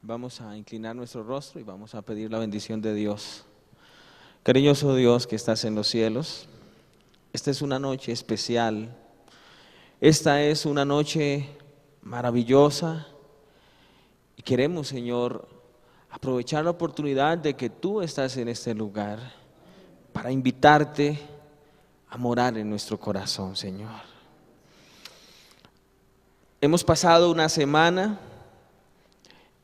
Vamos a inclinar nuestro rostro y vamos a pedir la bendición de Dios. Cariñoso Dios que estás en los cielos, esta es una noche especial, esta es una noche maravillosa y queremos, Señor, aprovechar la oportunidad de que tú estás en este lugar para invitarte a morar en nuestro corazón, Señor. Hemos pasado una semana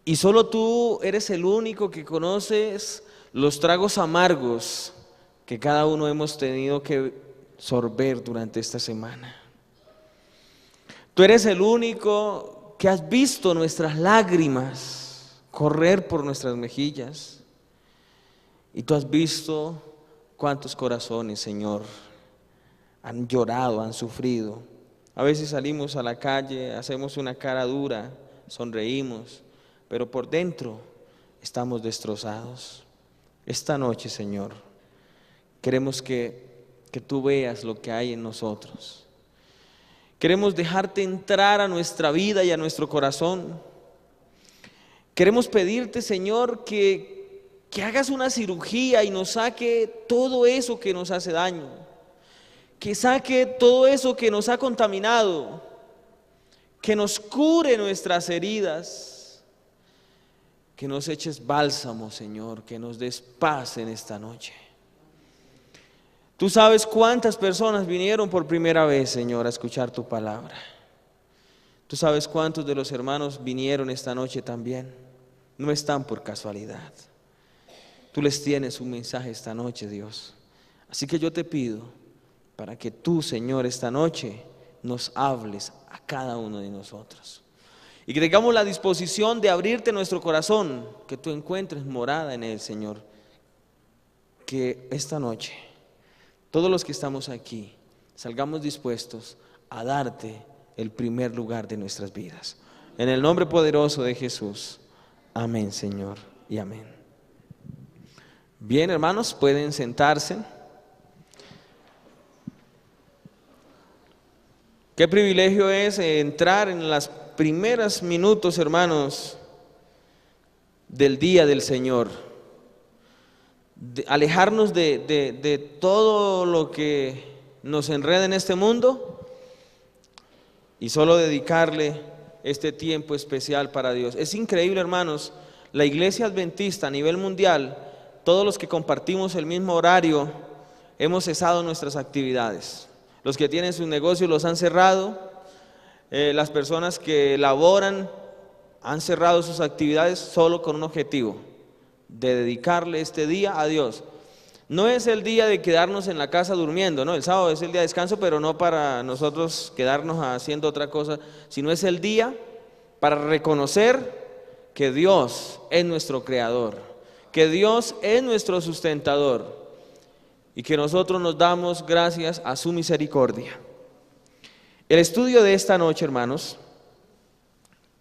y solo tú eres el único que conoces los tragos amargos que cada uno hemos tenido que sorber durante esta semana. Tú eres el único que has visto nuestras lágrimas correr por nuestras mejillas. Y tú has visto cuántos corazones, Señor, han llorado, han sufrido. A veces salimos a la calle, hacemos una cara dura, sonreímos, pero por dentro estamos destrozados. Esta noche, Señor, queremos que tú veas lo que hay en nosotros. Queremos dejarte entrar a nuestra vida y a nuestro corazón. Queremos pedirte, Señor, que hagas una cirugía y nos saque todo eso que nos hace daño, que saque todo eso que nos ha contaminado, que nos cure nuestras heridas, que nos eches bálsamo, Señor, que nos des paz en esta noche. Tú sabes cuántas personas vinieron por primera vez, Señor, a escuchar tu palabra. Tú sabes cuántos de los hermanos vinieron esta noche también. No están por casualidad. Tú les tienes un mensaje esta noche, Dios. Así que yo te pido para que tú, Señor, esta noche nos hables a cada uno de nosotros. Y que tengamos la disposición de abrirte nuestro corazón, que tú encuentres morada en él, Señor. Que esta noche, todos los que estamos aquí, salgamos dispuestos a darte el primer lugar de nuestras vidas. En el nombre poderoso de Jesús. Amén, Señor, y amén. Bien, hermanos, pueden sentarse. Qué privilegio es entrar en los primeros minutos, hermanos, del día del Señor. Alejarnos de todo lo que nos enreda en este mundo y solo dedicarle este tiempo especial para Dios. Es increíble, hermanos, la iglesia adventista a nivel mundial, todos los que compartimos el mismo horario, hemos cesado nuestras actividades. Los que tienen sus negocios los han cerrado, las personas que laboran han cerrado sus actividades solo con un objetivo, de dedicarle este día a Dios. No es el día de quedarnos en la casa durmiendo, ¿no? El sábado es el día de descanso, pero no para nosotros quedarnos haciendo otra cosa, sino es el día para reconocer que Dios es nuestro creador, que Dios es nuestro sustentador y que nosotros nos damos gracias a su misericordia. El estudio de esta noche, hermanos,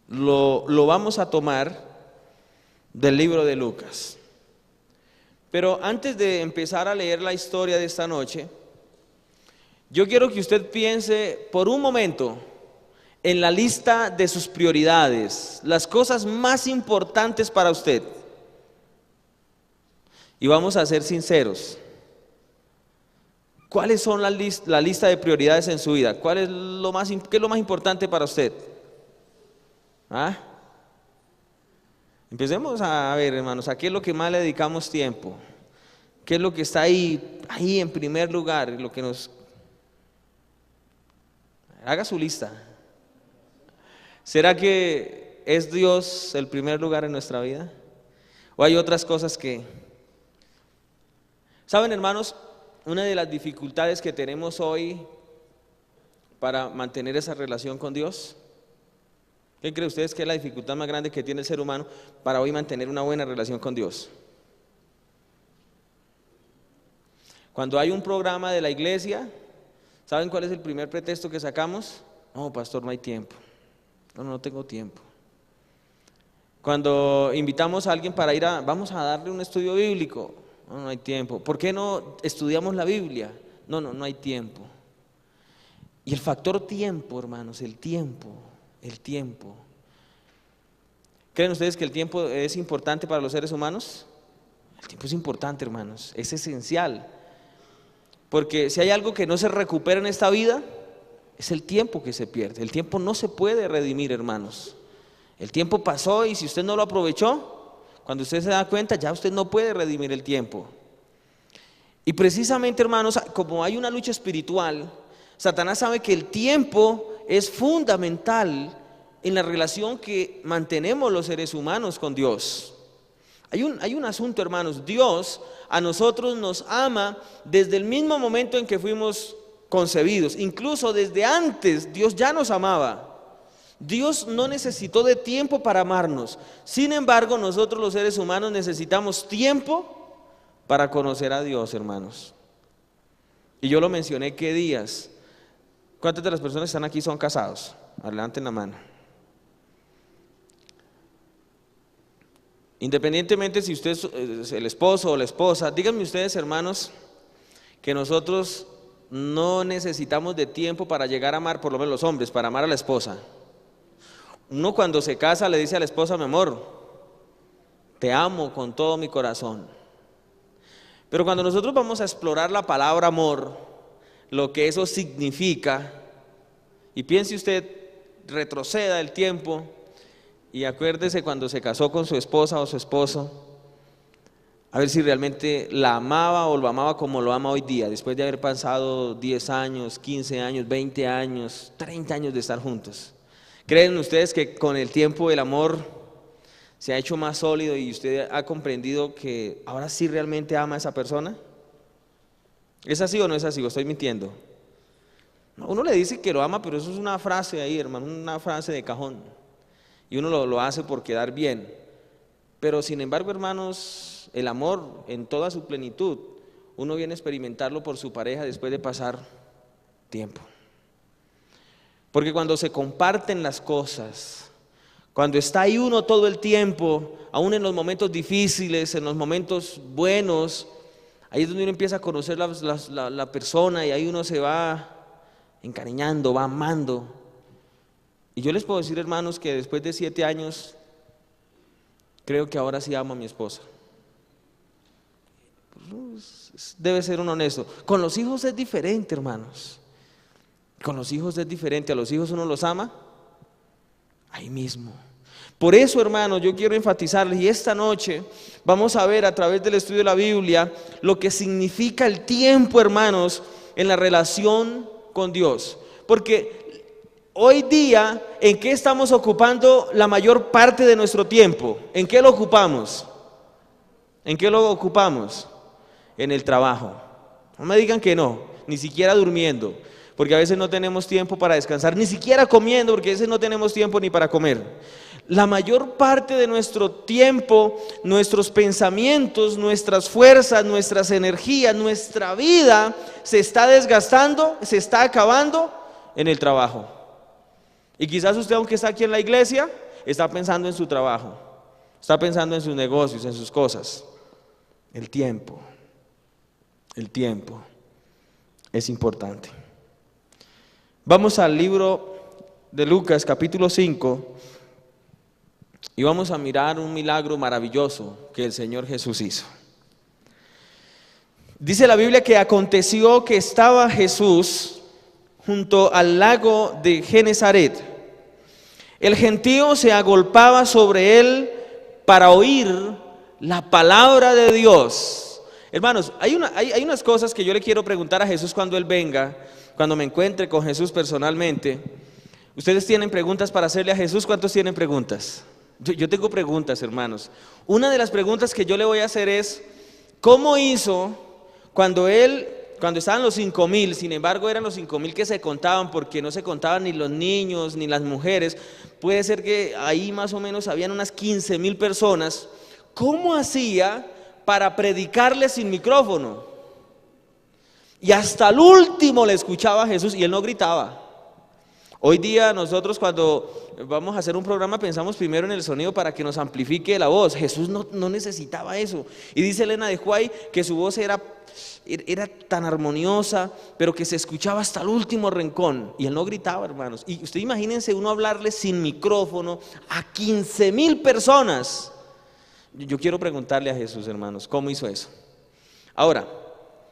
lo vamos a tomar del libro de Lucas. Pero antes de empezar a leer la historia de esta noche, yo quiero que usted piense por un momento en la lista de sus prioridades, las cosas más importantes para usted. Y vamos a ser sinceros. ¿Cuáles son la lista de prioridades en su vida? ¿Qué es lo más importante para usted? ¿Ah? Empecemos a ver, hermanos, ¿a qué es lo que más le dedicamos tiempo? ¿Qué es lo que está ahí en primer lugar? Lo que nos... Haga su lista. ¿Será que es Dios el primer lugar en nuestra vida? ¿O hay otras cosas que... ¿Saben, hermanos? Una de las dificultades que tenemos hoy para mantener esa relación con Dios, ¿qué creen ustedes que es la dificultad más grande que tiene el ser humano para hoy mantener una buena relación con Dios? Cuando hay un programa de la iglesia, ¿saben cuál es el primer pretexto que sacamos? No, pastor, no hay tiempo. No tengo tiempo. Cuando invitamos a alguien para vamos a darle un estudio bíblico. No hay tiempo. ¿Por qué no estudiamos la Biblia? No hay tiempo. Y el factor tiempo, hermanos, el tiempo. ¿Creen ustedes que el tiempo es importante para los seres humanos? El tiempo es importante, hermanos, es esencial. Porque si hay algo que no se recupera en esta vida, es el tiempo que se pierde. El tiempo no se puede redimir, hermanos. El tiempo pasó y si usted no lo aprovechó, cuando usted se da cuenta, ya usted no puede redimir el tiempo. Y precisamente, hermanos, como hay una lucha espiritual, Satanás sabe que el tiempo es fundamental en la relación que mantenemos los seres humanos con Dios. Hay un asunto, hermanos. Dios a nosotros nos ama desde el mismo momento en que fuimos concebidos. Incluso desde antes Dios ya nos amaba. Dios no necesitó de tiempo para amarnos. Sin embargo, nosotros los seres humanos necesitamos tiempo para conocer a Dios, hermanos. Y yo lo mencioné, ¿qué días? ¿Cuántas de las personas que están aquí son casados? Levanten la mano. Independientemente si usted es el esposo o la esposa, díganme ustedes, hermanos, que nosotros no necesitamos de tiempo para llegar a amar, por lo menos los hombres, para amar a la esposa. Uno cuando se casa le dice a la esposa: mi amor, te amo con todo mi corazón. Pero cuando nosotros vamos a explorar la palabra amor, lo que eso significa, y piense usted, retroceda el tiempo y acuérdese cuando se casó con su esposa o su esposo, a ver si realmente la amaba o lo amaba como lo ama hoy día, después de haber pasado 10 años, 15 años, 20 años, 30 años de estar juntos. ¿Creen ustedes que con el tiempo el amor se ha hecho más sólido y usted ha comprendido que ahora sí realmente ama a esa persona? ¿Es así o no es así? ¿O estoy mintiendo? Uno le dice que lo ama, pero eso es una frase ahí, hermano, una frase de cajón. Y uno lo hace por quedar bien. Pero sin embargo, hermanos, el amor en toda su plenitud, uno viene a experimentarlo por su pareja después de pasar tiempo. Porque cuando se comparten las cosas, cuando está ahí uno todo el tiempo, aún en los momentos difíciles, en los momentos buenos, ahí es donde uno empieza a conocer la persona y ahí uno se va encariñando, va amando. Y yo les puedo decir, hermanos, que después de 7 años, creo que ahora sí amo a mi esposa. Debe ser un honesto. Con los hijos es diferente, hermanos. Con los hijos es diferente. A los hijos uno los ama ahí mismo. Por eso, hermanos, yo quiero enfatizarles, y esta noche vamos a ver a través del estudio de la Biblia lo que significa el tiempo, hermanos, en la relación con Dios. Porque hoy día, ¿en qué estamos ocupando la mayor parte de nuestro tiempo? ¿En qué lo ocupamos? ¿En qué lo ocupamos? En el trabajo. No me digan que no, ni siquiera durmiendo, porque a veces no tenemos tiempo para descansar, ni siquiera comiendo, porque a veces no tenemos tiempo ni para comer. La mayor parte de nuestro tiempo, nuestros pensamientos, nuestras fuerzas, nuestras energías, nuestra vida se está desgastando, se está acabando en el trabajo. Y quizás usted, aunque está aquí en la iglesia, está pensando en su trabajo, está pensando en sus negocios, en sus cosas. El tiempo es importante. Vamos al libro de Lucas, capítulo 5, y vamos a mirar un milagro maravilloso que el Señor Jesús hizo. Dice la Biblia que aconteció que estaba Jesús junto al lago de Genesaret. El gentío se agolpaba sobre él para oír la palabra de Dios. Hermanos, hay unas cosas que yo le quiero preguntar a Jesús cuando Él venga, cuando me encuentre con Jesús personalmente. ¿Ustedes tienen preguntas para hacerle a Jesús? ¿Cuántos tienen preguntas? Yo tengo preguntas, hermanos. Una de las preguntas que yo le voy a hacer es: ¿cómo hizo cuando estaban los 5,000? Sin embargo, eran los 5,000 que se contaban, porque no se contaban ni los niños ni las mujeres. Puede ser que ahí más o menos habían unas 15,000 personas. ¿Cómo hacía para predicarles sin micrófono? Y hasta el último le escuchaba a Jesús y él no gritaba. Hoy día nosotros cuando vamos a hacer un programa pensamos primero en el sonido para que nos amplifique la voz. Jesús no necesitaba eso. Y dice Elena de White que su voz era tan armoniosa, pero que se escuchaba hasta el último rincón. Y él no gritaba, hermanos. Y usted imagínense uno hablarle sin micrófono a 15,000 personas. Yo quiero preguntarle a Jesús, hermanos, ¿cómo hizo eso? Ahora,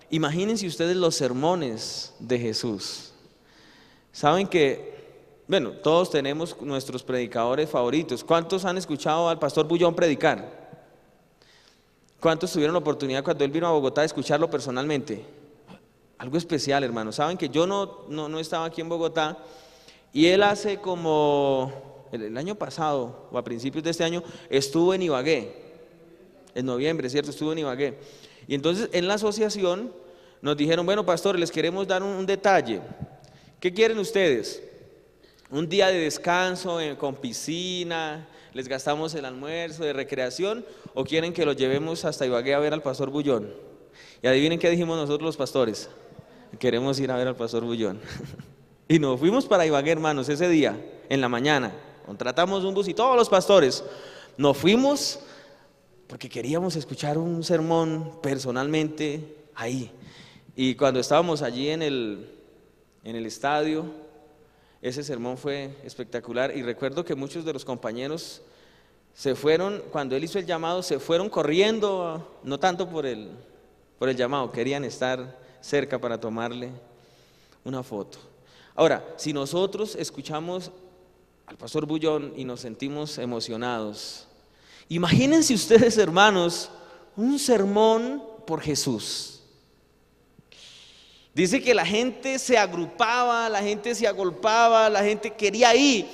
imagínense ustedes los sermones de Jesús. Saben que, bueno, todos tenemos nuestros predicadores favoritos. ¿Cuántos han escuchado al pastor Bullón predicar? ¿Cuántos tuvieron la oportunidad cuando él vino a Bogotá de escucharlo personalmente? Algo especial, hermanos. Saben que yo no estaba aquí en Bogotá y él hace como el año pasado o a principios de este año estuvo en Ibagué, en noviembre, ¿cierto? Estuvo en Ibagué. Y entonces en la asociación nos dijeron, bueno, pastores, les queremos dar un detalle. ¿Qué quieren ustedes? ¿Un día de descanso con piscina? ¿Les gastamos el almuerzo de recreación? ¿O quieren que los llevemos hasta Ibagué a ver al pastor Bullón? Y adivinen qué dijimos nosotros los pastores. Queremos ir a ver al pastor Bullón. Y nos fuimos para Ibagué, hermanos, ese día, en la mañana. Contratamos un bus y todos los pastores nos fuimos porque queríamos escuchar un sermón personalmente ahí. Y cuando estábamos allí en el estadio, ese sermón fue espectacular. Y recuerdo que muchos de los compañeros se fueron, cuando él hizo el llamado, se fueron corriendo, no tanto por el llamado, querían estar cerca para tomarle una foto. Ahora, si nosotros escuchamos al pastor Bullón y nos sentimos emocionados, imagínense ustedes, hermanos, un sermón por Jesús. Dice que la gente se agrupaba, la gente se agolpaba, la gente quería ir.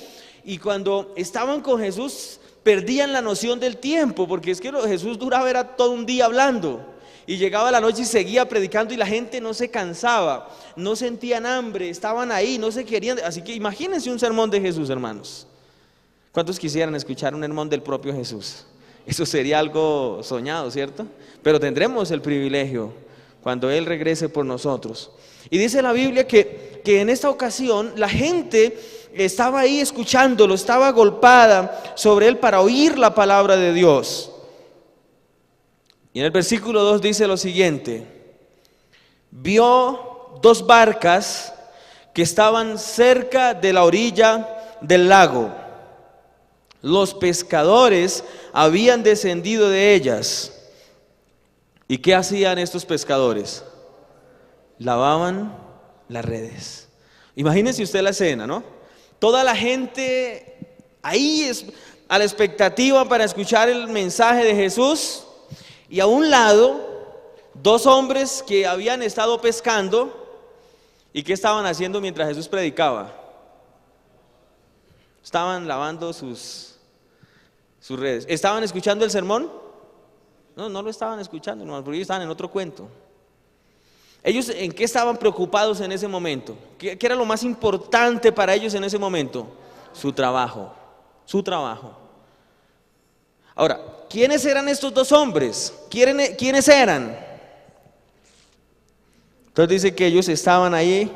Y cuando estaban con Jesús, perdían la noción del tiempo, porque es que Jesús duraba era todo un día hablando. Y llegaba la noche y seguía predicando y la gente no se cansaba, no sentían hambre, estaban ahí, no se querían. Así que imagínense un sermón de Jesús, hermanos. ¿Cuántos quisieran escuchar un sermón del propio Jesús? Eso sería algo soñado, ¿cierto? Pero tendremos el privilegio cuando Él regrese por nosotros. Y dice la Biblia que en esta ocasión la gente estaba ahí escuchándolo, estaba agolpada sobre Él para oír la palabra de Dios. Y en el versículo 2 dice lo siguiente: vio 2 barcas que estaban cerca de la orilla del lago. Los pescadores habían descendido de ellas. ¿Y qué hacían estos pescadores? Lavaban las redes. Imagínense usted la escena, ¿no? Toda la gente ahí es a la expectativa para escuchar el mensaje de Jesús. Y a un lado, 2 hombres que habían estado pescando. ¿Y qué estaban haciendo mientras Jesús predicaba? Estaban lavando sus redes. ¿Estaban escuchando el sermón? No lo estaban escuchando, hermano, porque ellos estaban en otro cuento. ¿Ellos en qué estaban preocupados en ese momento? ¿Qué era lo más importante para ellos en ese momento? Su trabajo, su trabajo. Ahora, ¿quiénes eran estos 2 hombres? ¿Quiénes eran? Entonces dice que ellos estaban ahí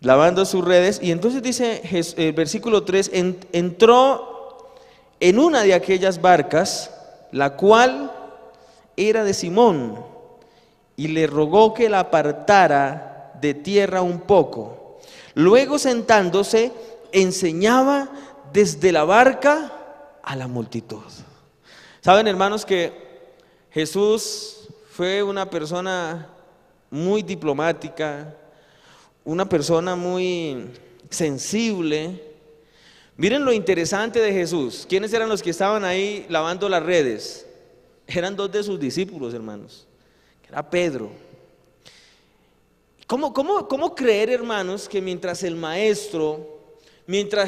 lavando sus redes. Y entonces dice el versículo 3, entró en una de aquellas barcas, la cual era de Simón, y le rogó que la apartara de tierra un poco. Luego, sentándose, enseñaba desde la barca a la multitud. Saben, hermanos, que Jesús fue una persona muy diplomática, una persona muy sensible. Miren lo interesante de Jesús. ¿Quiénes eran los que estaban ahí lavando las redes? Eran 2 de sus discípulos, hermanos. Era Pedro. ¿Cómo creer, hermanos, que mientras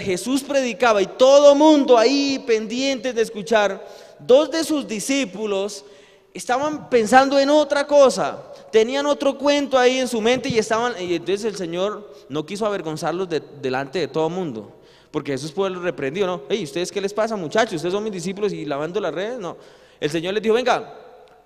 Jesús predicaba y todo mundo ahí pendientes de escuchar, 2 de sus discípulos estaban pensando en otra cosa, tenían otro cuento ahí en su mente y entonces el Señor no quiso avergonzarlos delante de todo mundo, porque Jesús fue el reprendido, ¿no? Hey, ¿ustedes qué les pasa, muchachos? ¿Ustedes son mis discípulos y lavando las redes? No, el Señor les dijo: venga,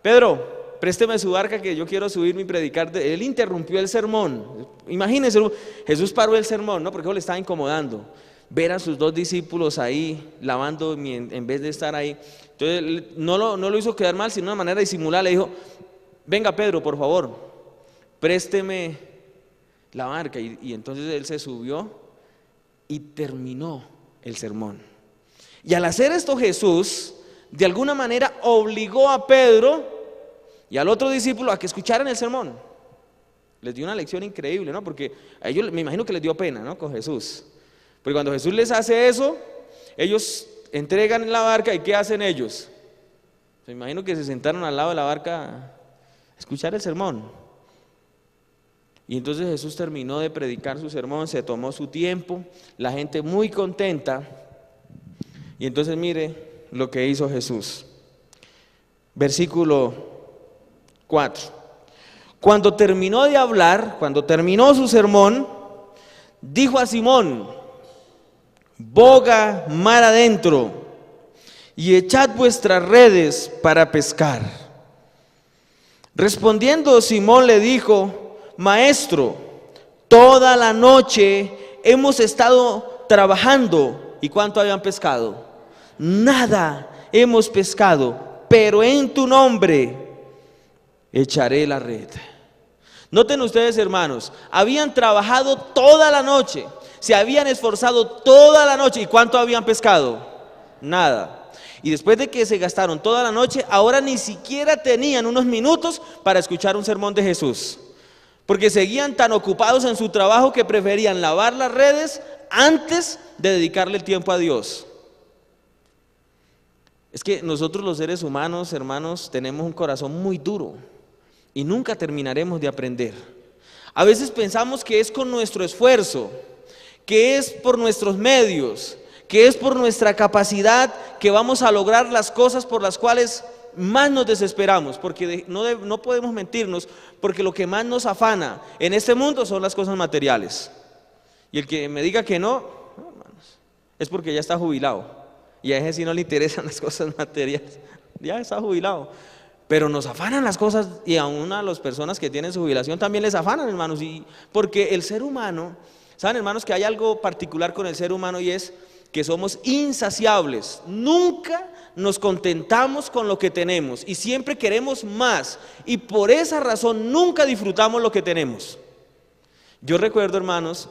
Pedro, présteme su barca que yo quiero subirme y predicar. Él interrumpió el sermón. Imagínense, Jesús paró el sermón, ¿no? Porque eso le estaba incomodando. Ver a sus dos discípulos ahí lavando en vez de estar ahí. Entonces no lo hizo quedar mal, sino de una manera disimulada le dijo: venga Pedro, por favor, présteme la barca. Y entonces él se subió y terminó el sermón. Y al hacer esto Jesús, de alguna manera obligó a Pedro y al otro discípulo a que escucharan el sermón. Les dio una lección increíble, ¿no? Porque a ellos me imagino que les dio pena, ¿no? Con Jesús. Porque cuando Jesús les hace eso, ellos entregan la barca y ¿qué hacen ellos? Me imagino que se sentaron al lado de la barca a escuchar el sermón. Y entonces Jesús terminó de predicar su sermón, se tomó su tiempo, la gente muy contenta. Y entonces mire lo que hizo Jesús. Versículo 4. Cuando terminó de hablar, cuando terminó su sermón, dijo a Simón: boga mar adentro y echad vuestras redes para pescar. Respondiendo Simón le dijo: Maestro, toda la noche hemos estado trabajando. ¿Y cuánto habían pescado? Nada hemos pescado, pero en tu nombre echaré la red. Noten ustedes, hermanos, habían trabajado toda la noche, se habían esforzado toda la noche. ¿Y cuánto habían pescado? Nada. Y después de que se gastaron toda la noche, ahora ni siquiera tenían unos minutos para escuchar un sermón de Jesús, porque seguían tan ocupados en su trabajo que preferían lavar las redes antes de dedicarle el tiempo a Dios. Es que nosotros los seres humanos, hermanos, tenemos un corazón muy duro y nunca terminaremos de aprender. A veces pensamos que es con nuestro esfuerzo, que es por nuestros medios, que es por nuestra capacidad que vamos a lograr las cosas por las cuales más nos desesperamos, porque no podemos mentirnos, porque lo que más nos afana en este mundo son las cosas materiales. Y el que me diga que no, hermanos, es porque ya está jubilado. Y a ese sí no le interesan las cosas materiales, ya está jubilado. Pero nos afanan las cosas, y aún a las personas que tienen su jubilación también les afanan, hermanos. Porque el ser humano, saben, hermanos, que hay algo particular con el ser humano, y es que somos insaciables. Nunca nos contentamos con lo que tenemos y siempre queremos más, y por esa razón nunca disfrutamos lo que tenemos. Yo recuerdo, hermanos,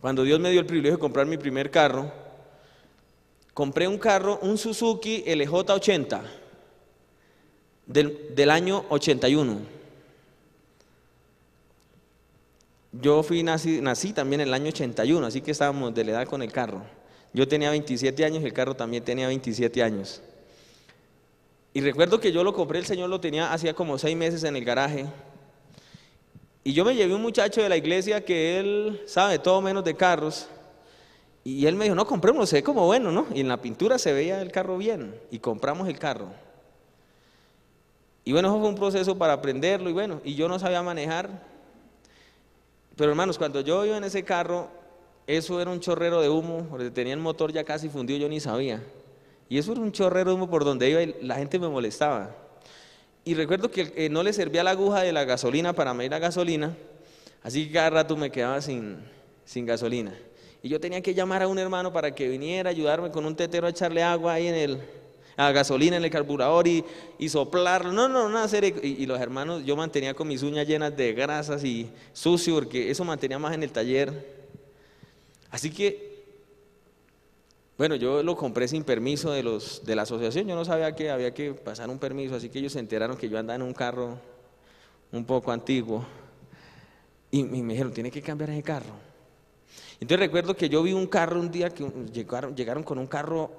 cuando Dios me dio el privilegio de comprar mi primer carro. Compré un carro, un Suzuki LJ80 del año 81. Yo nací también en el año 81, así que estábamos de la edad con el carro. Yo tenía 27 años y el carro también tenía 27 años. Y recuerdo que yo lo compré, el Señor lo tenía hacía como 6 meses en el garaje. Y yo me llevé un muchacho de la iglesia que él sabe todo menos de carros. Y él me dijo: no, comprémoslo, se ve como bueno, ¿no? Y en la pintura se veía el carro bien, y compramos el carro. Y bueno, eso fue un proceso para aprenderlo, y yo no sabía manejar. Pero hermanos, cuando yo iba en ese carro, eso era un chorrero de humo, porque tenía el motor ya casi fundido, yo ni sabía. Y eso era un chorrero de humo por donde iba, y la gente me molestaba. Y recuerdo que no le servía la aguja de la gasolina para medir la gasolina, así que cada rato me quedaba sin gasolina. Y yo tenía que llamar a un hermano para que viniera a ayudarme con un tetero a echarle agua ahí a gasolina en el carburador y soplarlo. Una serie. Y los hermanos, yo mantenía con mis uñas llenas de grasas y sucio, porque eso mantenía más en el taller. Así que, bueno, yo lo compré sin permiso de la asociación. Yo no sabía que había que pasar un permiso, así que ellos se enteraron que yo andaba en un carro un poco antiguo. Y me dijeron: tiene que cambiar ese carro. Entonces recuerdo que yo vi un carro un día, que llegaron con un carro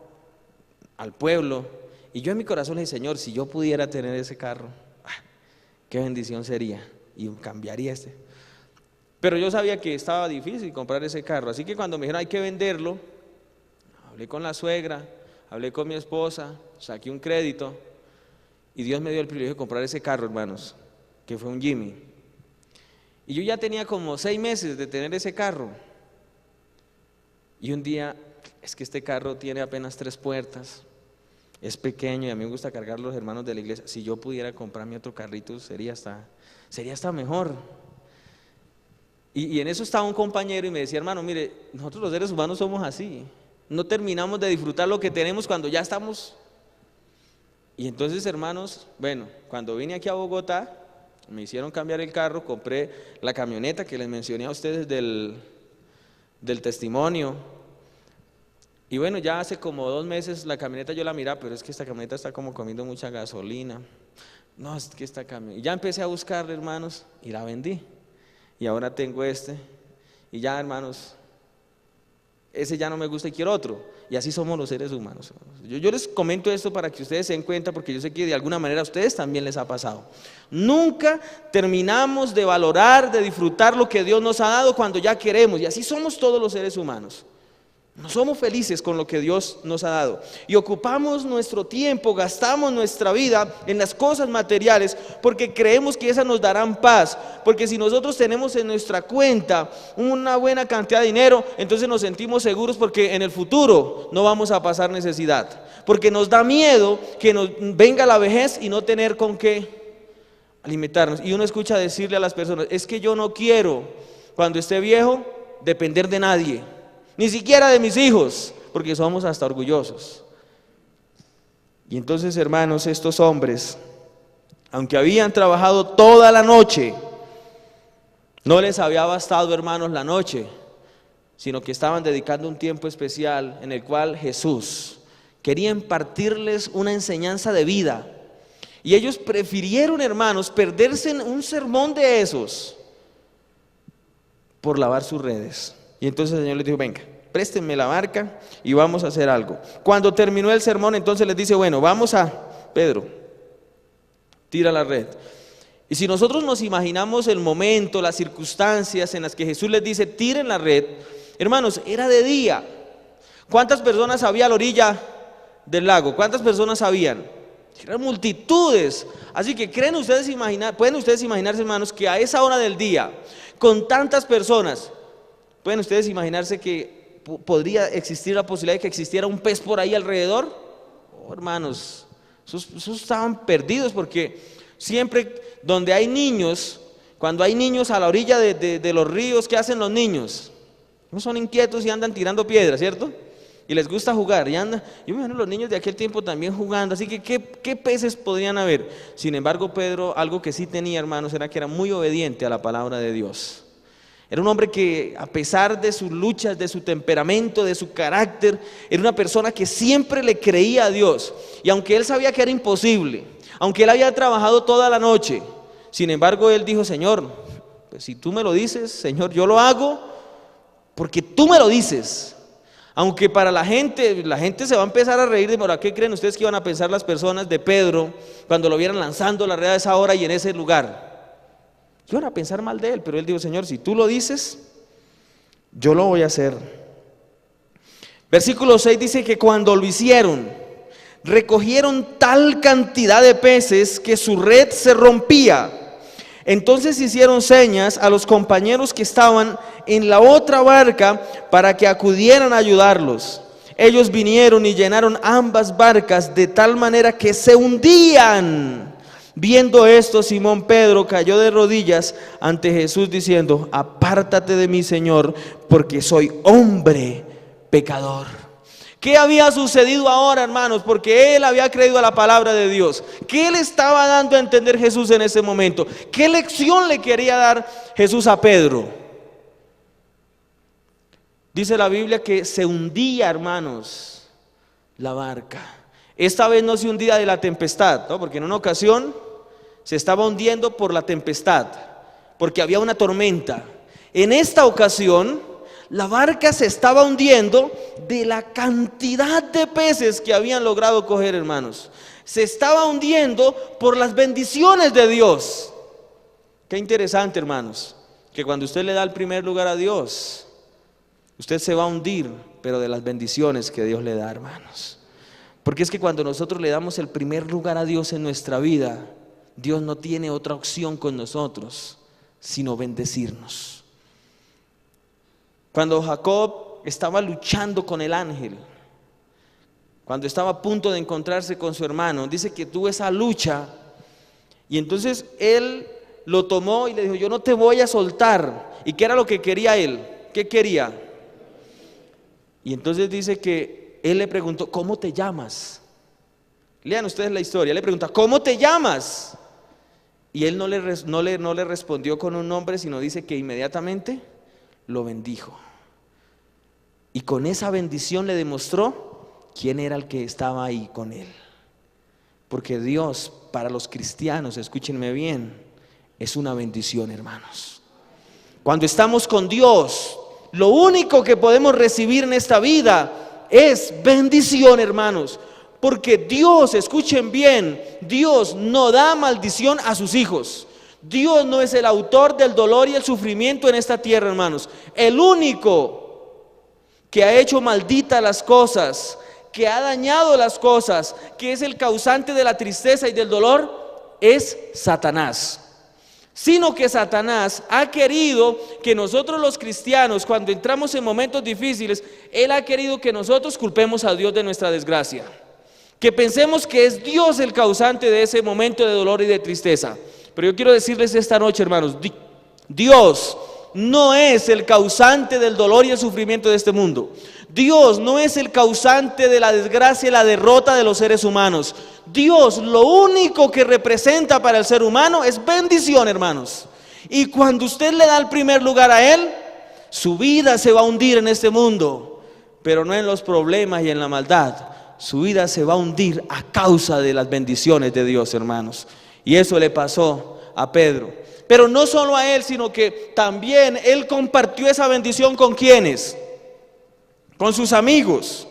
al pueblo, y yo en mi corazón le dije: Señor, si yo pudiera tener ese carro, qué bendición sería, y cambiaría este. Pero yo sabía que estaba difícil comprar ese carro, así que cuando me dijeron hay que venderlo, hablé con la suegra, hablé con mi esposa, saqué un crédito, y Dios me dio el privilegio de comprar ese carro, hermanos, que fue un Jimmy. Y yo ya tenía como 6 meses de tener ese carro. Y un día: es que este carro tiene apenas 3 puertas, es pequeño y a mí me gusta cargar los hermanos de la iglesia. Si yo pudiera comprarme otro carrito sería hasta mejor. Y en eso estaba un compañero y me decía, hermano, mire, nosotros los seres humanos somos así, no terminamos de disfrutar lo que tenemos cuando ya estamos. Y entonces, hermanos, bueno, cuando vine aquí a Bogotá, me hicieron cambiar el carro, compré la camioneta que les mencioné a ustedes del testimonio. Y bueno, ya hace como 2 meses la camioneta yo la miraba, pero es que esta camioneta está como comiendo mucha gasolina. No, es que esta camioneta. Y ya empecé a buscarla, hermanos, y la vendí. Y ahora tengo este. Y ya, hermanos, ese ya no me gusta y quiero otro. Y así somos los seres humanos. Yo les comento esto para que ustedes se den cuenta, porque yo sé que de alguna manera a ustedes también les ha pasado. Nunca terminamos de valorar, de disfrutar lo que Dios nos ha dado cuando ya queremos. Y así somos todos los seres humanos. No somos felices con lo que Dios nos ha dado y ocupamos nuestro tiempo, gastamos nuestra vida en las cosas materiales porque creemos que esas nos darán paz, porque si nosotros tenemos en nuestra cuenta una buena cantidad de dinero, entonces nos sentimos seguros porque en el futuro no vamos a pasar necesidad, porque nos da miedo que nos venga la vejez y no tener con qué alimentarnos. Y uno escucha decirle a las personas, es que yo no quiero cuando esté viejo depender de nadie, ni siquiera de mis hijos, porque somos hasta orgullosos. Y entonces, hermanos, estos hombres, aunque habían trabajado toda la noche, no les había bastado, hermanos, la noche, sino que estaban dedicando un tiempo especial en el cual Jesús quería impartirles una enseñanza de vida. Y ellos prefirieron, hermanos, perderse en un sermón de esos por lavar sus redes. Y entonces el Señor les dijo, venga, préstenme la barca y vamos a hacer algo. Cuando terminó el sermón, entonces les dice, bueno, vamos a, Pedro, tira la red. Y si nosotros nos imaginamos el momento, las circunstancias en las que Jesús les dice, tiren la red, hermanos, era de día. ¿Cuántas personas había a la orilla del lago? ¿Cuántas personas habían? Eran multitudes. Así que pueden ustedes imaginarse, hermanos, que a esa hora del día, con tantas personas, ¿pueden ustedes imaginarse que podría existir la posibilidad de que existiera un pez por ahí alrededor? Oh, hermanos, esos estaban perdidos, porque siempre donde hay niños, cuando hay niños a la orilla de los ríos, ¿qué hacen los niños? No son inquietos y andan tirando piedras, ¿cierto? Y les gusta jugar, y andan, yo me imagino los niños de aquel tiempo también jugando, así que ¿qué peces podrían haber? Sin embargo, Pedro, algo que sí tenía, hermanos, era que era muy obediente a la palabra de Dios. Era un hombre que, a pesar de sus luchas, de su temperamento, de su carácter, era una persona que siempre le creía a Dios. Y aunque él sabía que era imposible, aunque él había trabajado toda la noche, sin embargo él dijo, Señor, pues si tú me lo dices, Señor, yo lo hago porque tú me lo dices. Aunque para la gente se va a empezar a reír de mí. ¿Qué creen ustedes que iban a pensar las personas de Pedro cuando lo vieran lanzando la red a esa hora y en ese lugar? Iban a pensar mal de él, pero él dijo, Señor, si tú lo dices, yo lo voy a hacer. Versículo 6 dice que cuando lo hicieron, recogieron tal cantidad de peces que su red se rompía. Entonces hicieron señas a los compañeros que estaban en la otra barca para que acudieran a ayudarlos. Ellos vinieron y llenaron ambas barcas de tal manera que se hundían. Viendo esto, Simón Pedro cayó de rodillas ante Jesús diciendo, apártate de mí, Señor, porque soy hombre pecador. ¿Qué había sucedido ahora, hermanos? Porque él había creído a la palabra de Dios. ¿Qué le estaba dando a entender Jesús en ese momento? ¿Qué lección le quería dar Jesús a Pedro? Dice la Biblia que se hundía, hermanos, la barca. Esta vez no se hundía de la tempestad, ¿no? Porque en una ocasión se estaba hundiendo por la tempestad, porque había una tormenta. En esta ocasión la barca se estaba hundiendo de la cantidad de peces que habían logrado coger, hermanos. Se estaba hundiendo por las bendiciones de Dios. Qué interesante, hermanos, que cuando usted le da el primer lugar a Dios, usted se va a hundir, pero de las bendiciones que Dios le da, hermanos. Porque es que cuando nosotros le damos el primer lugar a Dios en nuestra vida, Dios no tiene otra opción con nosotros, sino bendecirnos. Cuando Jacob estaba luchando con el ángel, cuando estaba a punto de encontrarse con su hermano, dice que tuvo esa lucha y entonces él lo tomó y le dijo: yo no te voy a soltar. ¿Y qué era lo que quería él? ¿Qué quería? Y entonces dice que él le preguntó: ¿cómo te llamas? Lean ustedes la historia. Le pregunta: ¿cómo te llamas? Y él no le respondió con un nombre, sino dice que inmediatamente lo bendijo. Y con esa bendición le demostró quién era el que estaba ahí con él. Porque Dios, para los cristianos, escúchenme bien, es una bendición, hermanos. Cuando estamos con Dios, lo único que podemos recibir en esta vida es bendición, hermanos. Porque Dios, escuchen bien, Dios no da maldición a sus hijos. Dios no es el autor del dolor y el sufrimiento en esta tierra, hermanos. El único que ha hecho malditas las cosas, que ha dañado las cosas, que es el causante de la tristeza y del dolor, es Satanás. Sino que Satanás ha querido que nosotros los cristianos, cuando entramos en momentos difíciles, él ha querido que nosotros culpemos a Dios de nuestra desgracia, que pensemos que es Dios el causante de ese momento de dolor y de tristeza. Pero yo quiero decirles esta noche, hermanos, Dios no es el causante del dolor y el sufrimiento de este mundo. Dios no es el causante de la desgracia y la derrota de los seres humanos. Dios lo único que representa para el ser humano es bendición, hermanos. Y cuando usted le da el primer lugar a Él, su vida se va a hundir en este mundo, pero no en los problemas y en la maldad. Su vida se va a hundir a causa de las bendiciones de Dios, hermanos. Y eso le pasó a Pedro. Pero no solo a él, sino que también él compartió esa bendición con ¿quiénes? Con sus amigos.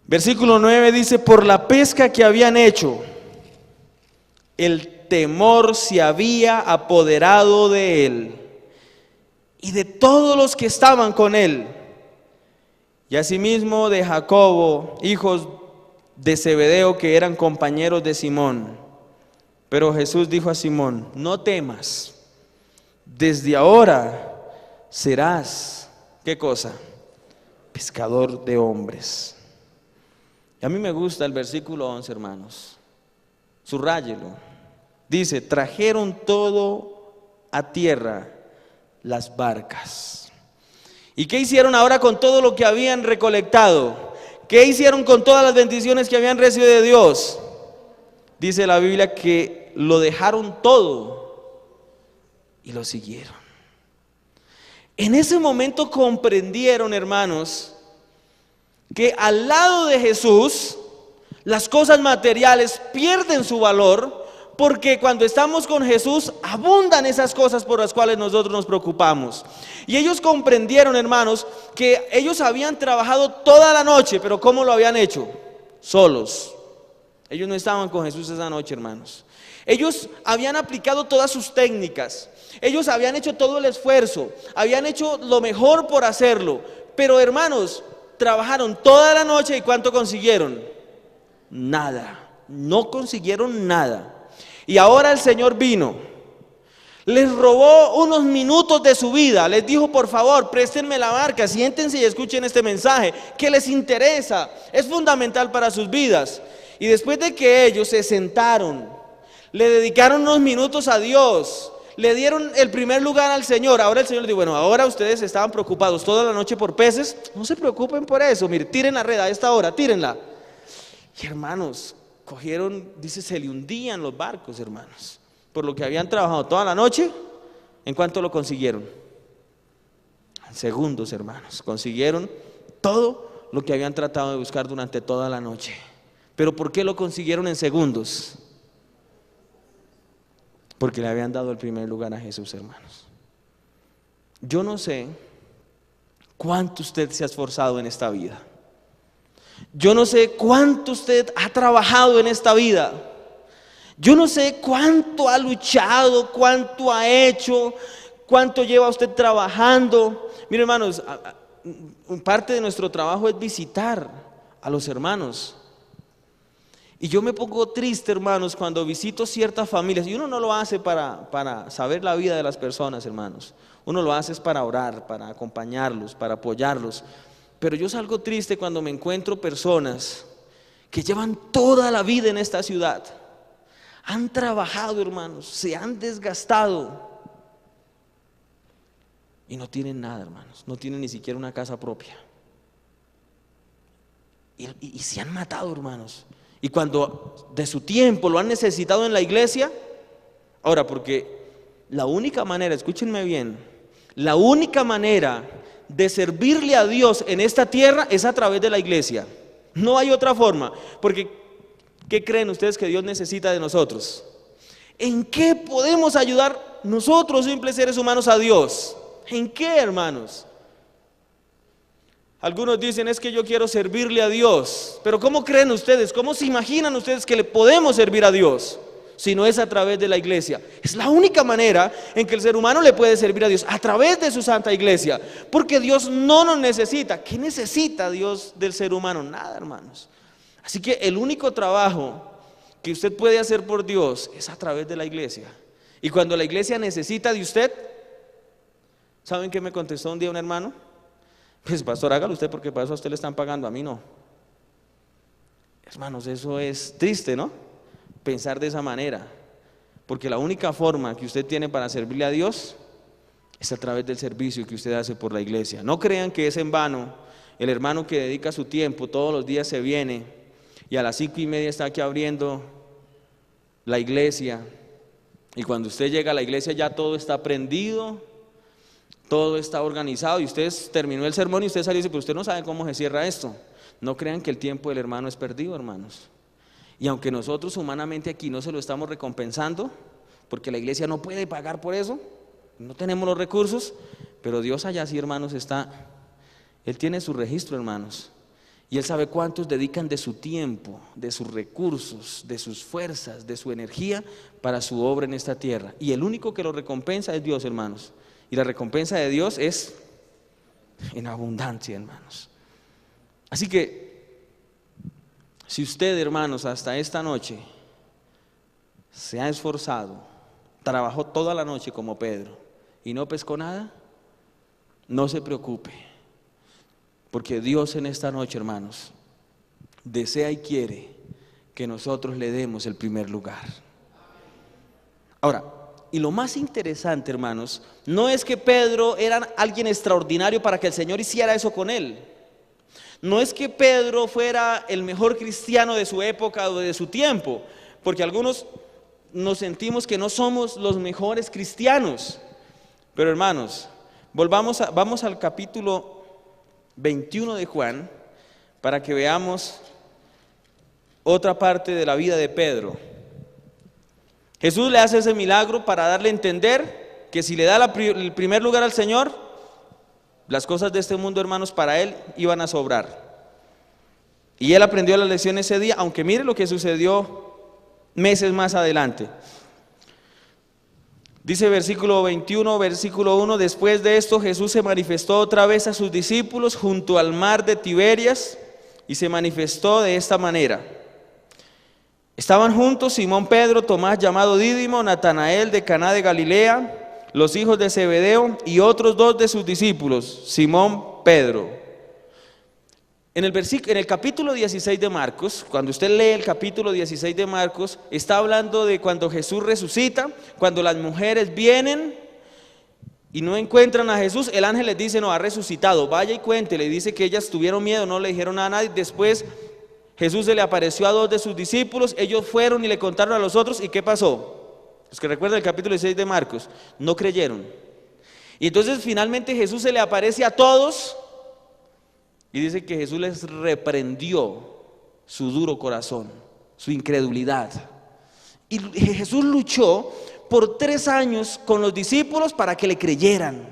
Versículo 9 dice: por la pesca que habían hecho, el temor se había apoderado de él y de todos los que estaban con él, y asimismo de Jacobo, hijos de Zebedeo, que eran compañeros de Simón. Pero Jesús dijo a Simón: no temas, desde ahora serás, ¿qué cosa? Pescador de hombres. Y a mí me gusta el versículo 11, hermanos. Subráyelo. Dice: trajeron todo a tierra, las barcas. ¿Y qué hicieron ahora con todo lo que habían recolectado? ¿Qué hicieron con todas las bendiciones que habían recibido de Dios? Dice la Biblia que lo dejaron todo y lo siguieron. En ese momento comprendieron, hermanos, que al lado de Jesús las cosas materiales pierden su valor, porque cuando estamos con Jesús abundan esas cosas por las cuales nosotros nos preocupamos. Y ellos comprendieron, hermanos, que ellos habían trabajado toda la noche, pero ¿cómo lo habían hecho? Solos. Ellos no estaban con Jesús esa noche, hermanos. Ellos habían aplicado todas sus técnicas. Ellos habían hecho todo el esfuerzo. Habían hecho lo mejor por hacerlo. Pero, hermanos, trabajaron toda la noche. ¿Y cuánto consiguieron? Nada. No consiguieron nada. Y ahora el Señor vino. Les robó unos minutos de su vida. Les dijo: por favor, préstenme la barca, siéntense y escuchen este mensaje que les interesa. Es fundamental para sus vidas. Y después de que ellos se sentaron, le dedicaron unos minutos a Dios, le dieron el primer lugar al Señor. Ahora el Señor les dijo: bueno, ahora ustedes estaban preocupados toda la noche por peces, no se preocupen por eso, mire, tiren la red a esta hora, tírenla. Y hermanos, cogieron, dice, se le hundían los barcos, hermanos, por lo que habían trabajado toda la noche. ¿En cuánto lo consiguieron? En segundos, hermanos, consiguieron todo lo que habían tratado de buscar durante toda la noche. ¿Pero por qué lo consiguieron en segundos? Porque le habían dado el primer lugar a Jesús, hermanos. Yo no sé cuánto usted se ha esforzado en esta vida. Yo no sé cuánto usted ha trabajado en esta vida. Yo no sé cuánto ha luchado, cuánto ha hecho, cuánto lleva usted trabajando. Mire, hermanos, parte de nuestro trabajo es visitar a los hermanos. Y yo me pongo triste, hermanos, cuando visito ciertas familias. Y uno no lo hace para saber la vida de las personas, hermanos. Uno lo hace es para orar, para acompañarlos, para apoyarlos. Pero yo salgo triste cuando me encuentro personas que llevan toda la vida en esta ciudad. Han trabajado, hermanos, se han desgastado y no tienen nada, hermanos. No tienen ni siquiera una casa propia. Y se han matado, hermanos. Y cuando de su tiempo lo han necesitado en la iglesia, ahora, porque la única manera, escúchenme bien, la única manera de servirle a Dios en esta tierra es a través de la iglesia. No hay otra forma, porque ¿qué creen ustedes que Dios necesita de nosotros? ¿En qué podemos ayudar nosotros, simples seres humanos, a Dios? ¿En qué, hermanos? Algunos dicen, es que yo quiero servirle a Dios. Pero ¿cómo creen ustedes? ¿Cómo se imaginan ustedes que le podemos servir a Dios? Si no es a través de la iglesia. Es la única manera en que el ser humano le puede servir a Dios, a través de su santa iglesia. Porque Dios no nos necesita. ¿Qué necesita Dios del ser humano? Nada, hermanos. Así que el único trabajo que usted puede hacer por Dios es a través de la iglesia. Y cuando la iglesia necesita de usted, ¿saben qué me contestó un día un hermano? Pues pastor, hágalo usted, porque para eso a usted le están pagando, a mí no. Hermanos, eso es triste, ¿no? Pensar de esa manera, porque la única forma que usted tiene para servirle a Dios es a través del servicio que usted hace por la iglesia. No crean que es en vano. El hermano que dedica su tiempo todos los días se viene y a las 5:30 está aquí abriendo la iglesia, y cuando usted llega a la iglesia ya todo está prendido, todo está organizado, y usted terminó el sermón y usted salió y dice, pero usted no sabe cómo se cierra esto. No crean que el tiempo del hermano es perdido, hermanos. Y aunque nosotros humanamente aquí no se lo estamos recompensando, porque la iglesia no puede pagar por eso, no tenemos los recursos, pero Dios allá sí, hermanos, está. Él tiene su registro, hermanos, y Él sabe cuántos dedican de su tiempo, de sus recursos, de sus fuerzas, de su energía para su obra en esta tierra. Y el único que lo recompensa es Dios, hermanos. Y la recompensa de Dios es en abundancia, hermanos. Así que, si usted, hermanos, hasta esta noche se ha esforzado, trabajó toda la noche como Pedro y no pescó nada, no se preocupe, porque Dios en esta noche, hermanos, desea y quiere que nosotros le demos el primer lugar. Ahora, y lo más interesante, hermanos, no es que Pedro era alguien extraordinario para que el Señor hiciera eso con él. No es que Pedro fuera el mejor cristiano de su época o de su tiempo, porque algunos nos sentimos que no somos los mejores cristianos. Pero hermanos, vamos al capítulo 21 de Juan para que veamos otra parte de la vida de Pedro. Jesús le hace ese milagro para darle a entender que si le da el primer lugar al Señor, las cosas de este mundo, hermanos, para él iban a sobrar. Y él aprendió la lección ese día, aunque mire lo que sucedió meses más adelante. Dice versículo 21, versículo 1, después de esto Jesús se manifestó otra vez a sus discípulos junto al mar de Tiberias y se manifestó de esta manera. Estaban juntos Simón Pedro, Tomás llamado Dídimo, Natanael de Caná de Galilea, los hijos de Zebedeo y otros dos de sus discípulos, Simón Pedro. En el capítulo 16 de Marcos, cuando usted lee el capítulo 16 de Marcos, está hablando de cuando Jesús resucita, cuando las mujeres vienen y no encuentran a Jesús, el ángel les dice, no, ha resucitado, vaya y cuente, le dice que ellas tuvieron miedo, no le dijeron a nadie. Después Jesús se le apareció a dos de sus discípulos, ellos fueron y le contaron a los otros, ¿y qué pasó? Los que recuerdan el capítulo 16 de Marcos, no creyeron. Y entonces finalmente Jesús se le aparece a todos y dice que Jesús les reprendió su duro corazón, su incredulidad. Y Jesús luchó por 3 años con los discípulos para que le creyeran.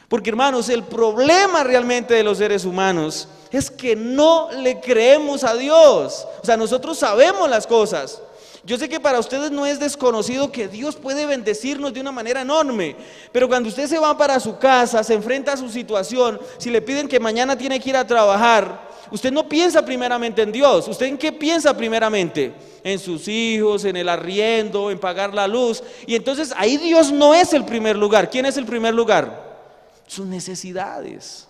Porque, hermanos, el problema realmente de los seres humanos es que no le creemos a Dios. O sea, nosotros sabemos las cosas. Yo sé que para ustedes no es desconocido que Dios puede bendecirnos de una manera enorme, pero cuando usted se va para su casa, se enfrenta a su situación, si le piden que mañana tiene que ir a trabajar, usted no piensa primeramente en Dios. ¿Usted en qué piensa primeramente? En sus hijos, en el arriendo, en pagar la luz. Y entonces ahí Dios no es el primer lugar. ¿Quién es el primer lugar? Sus necesidades.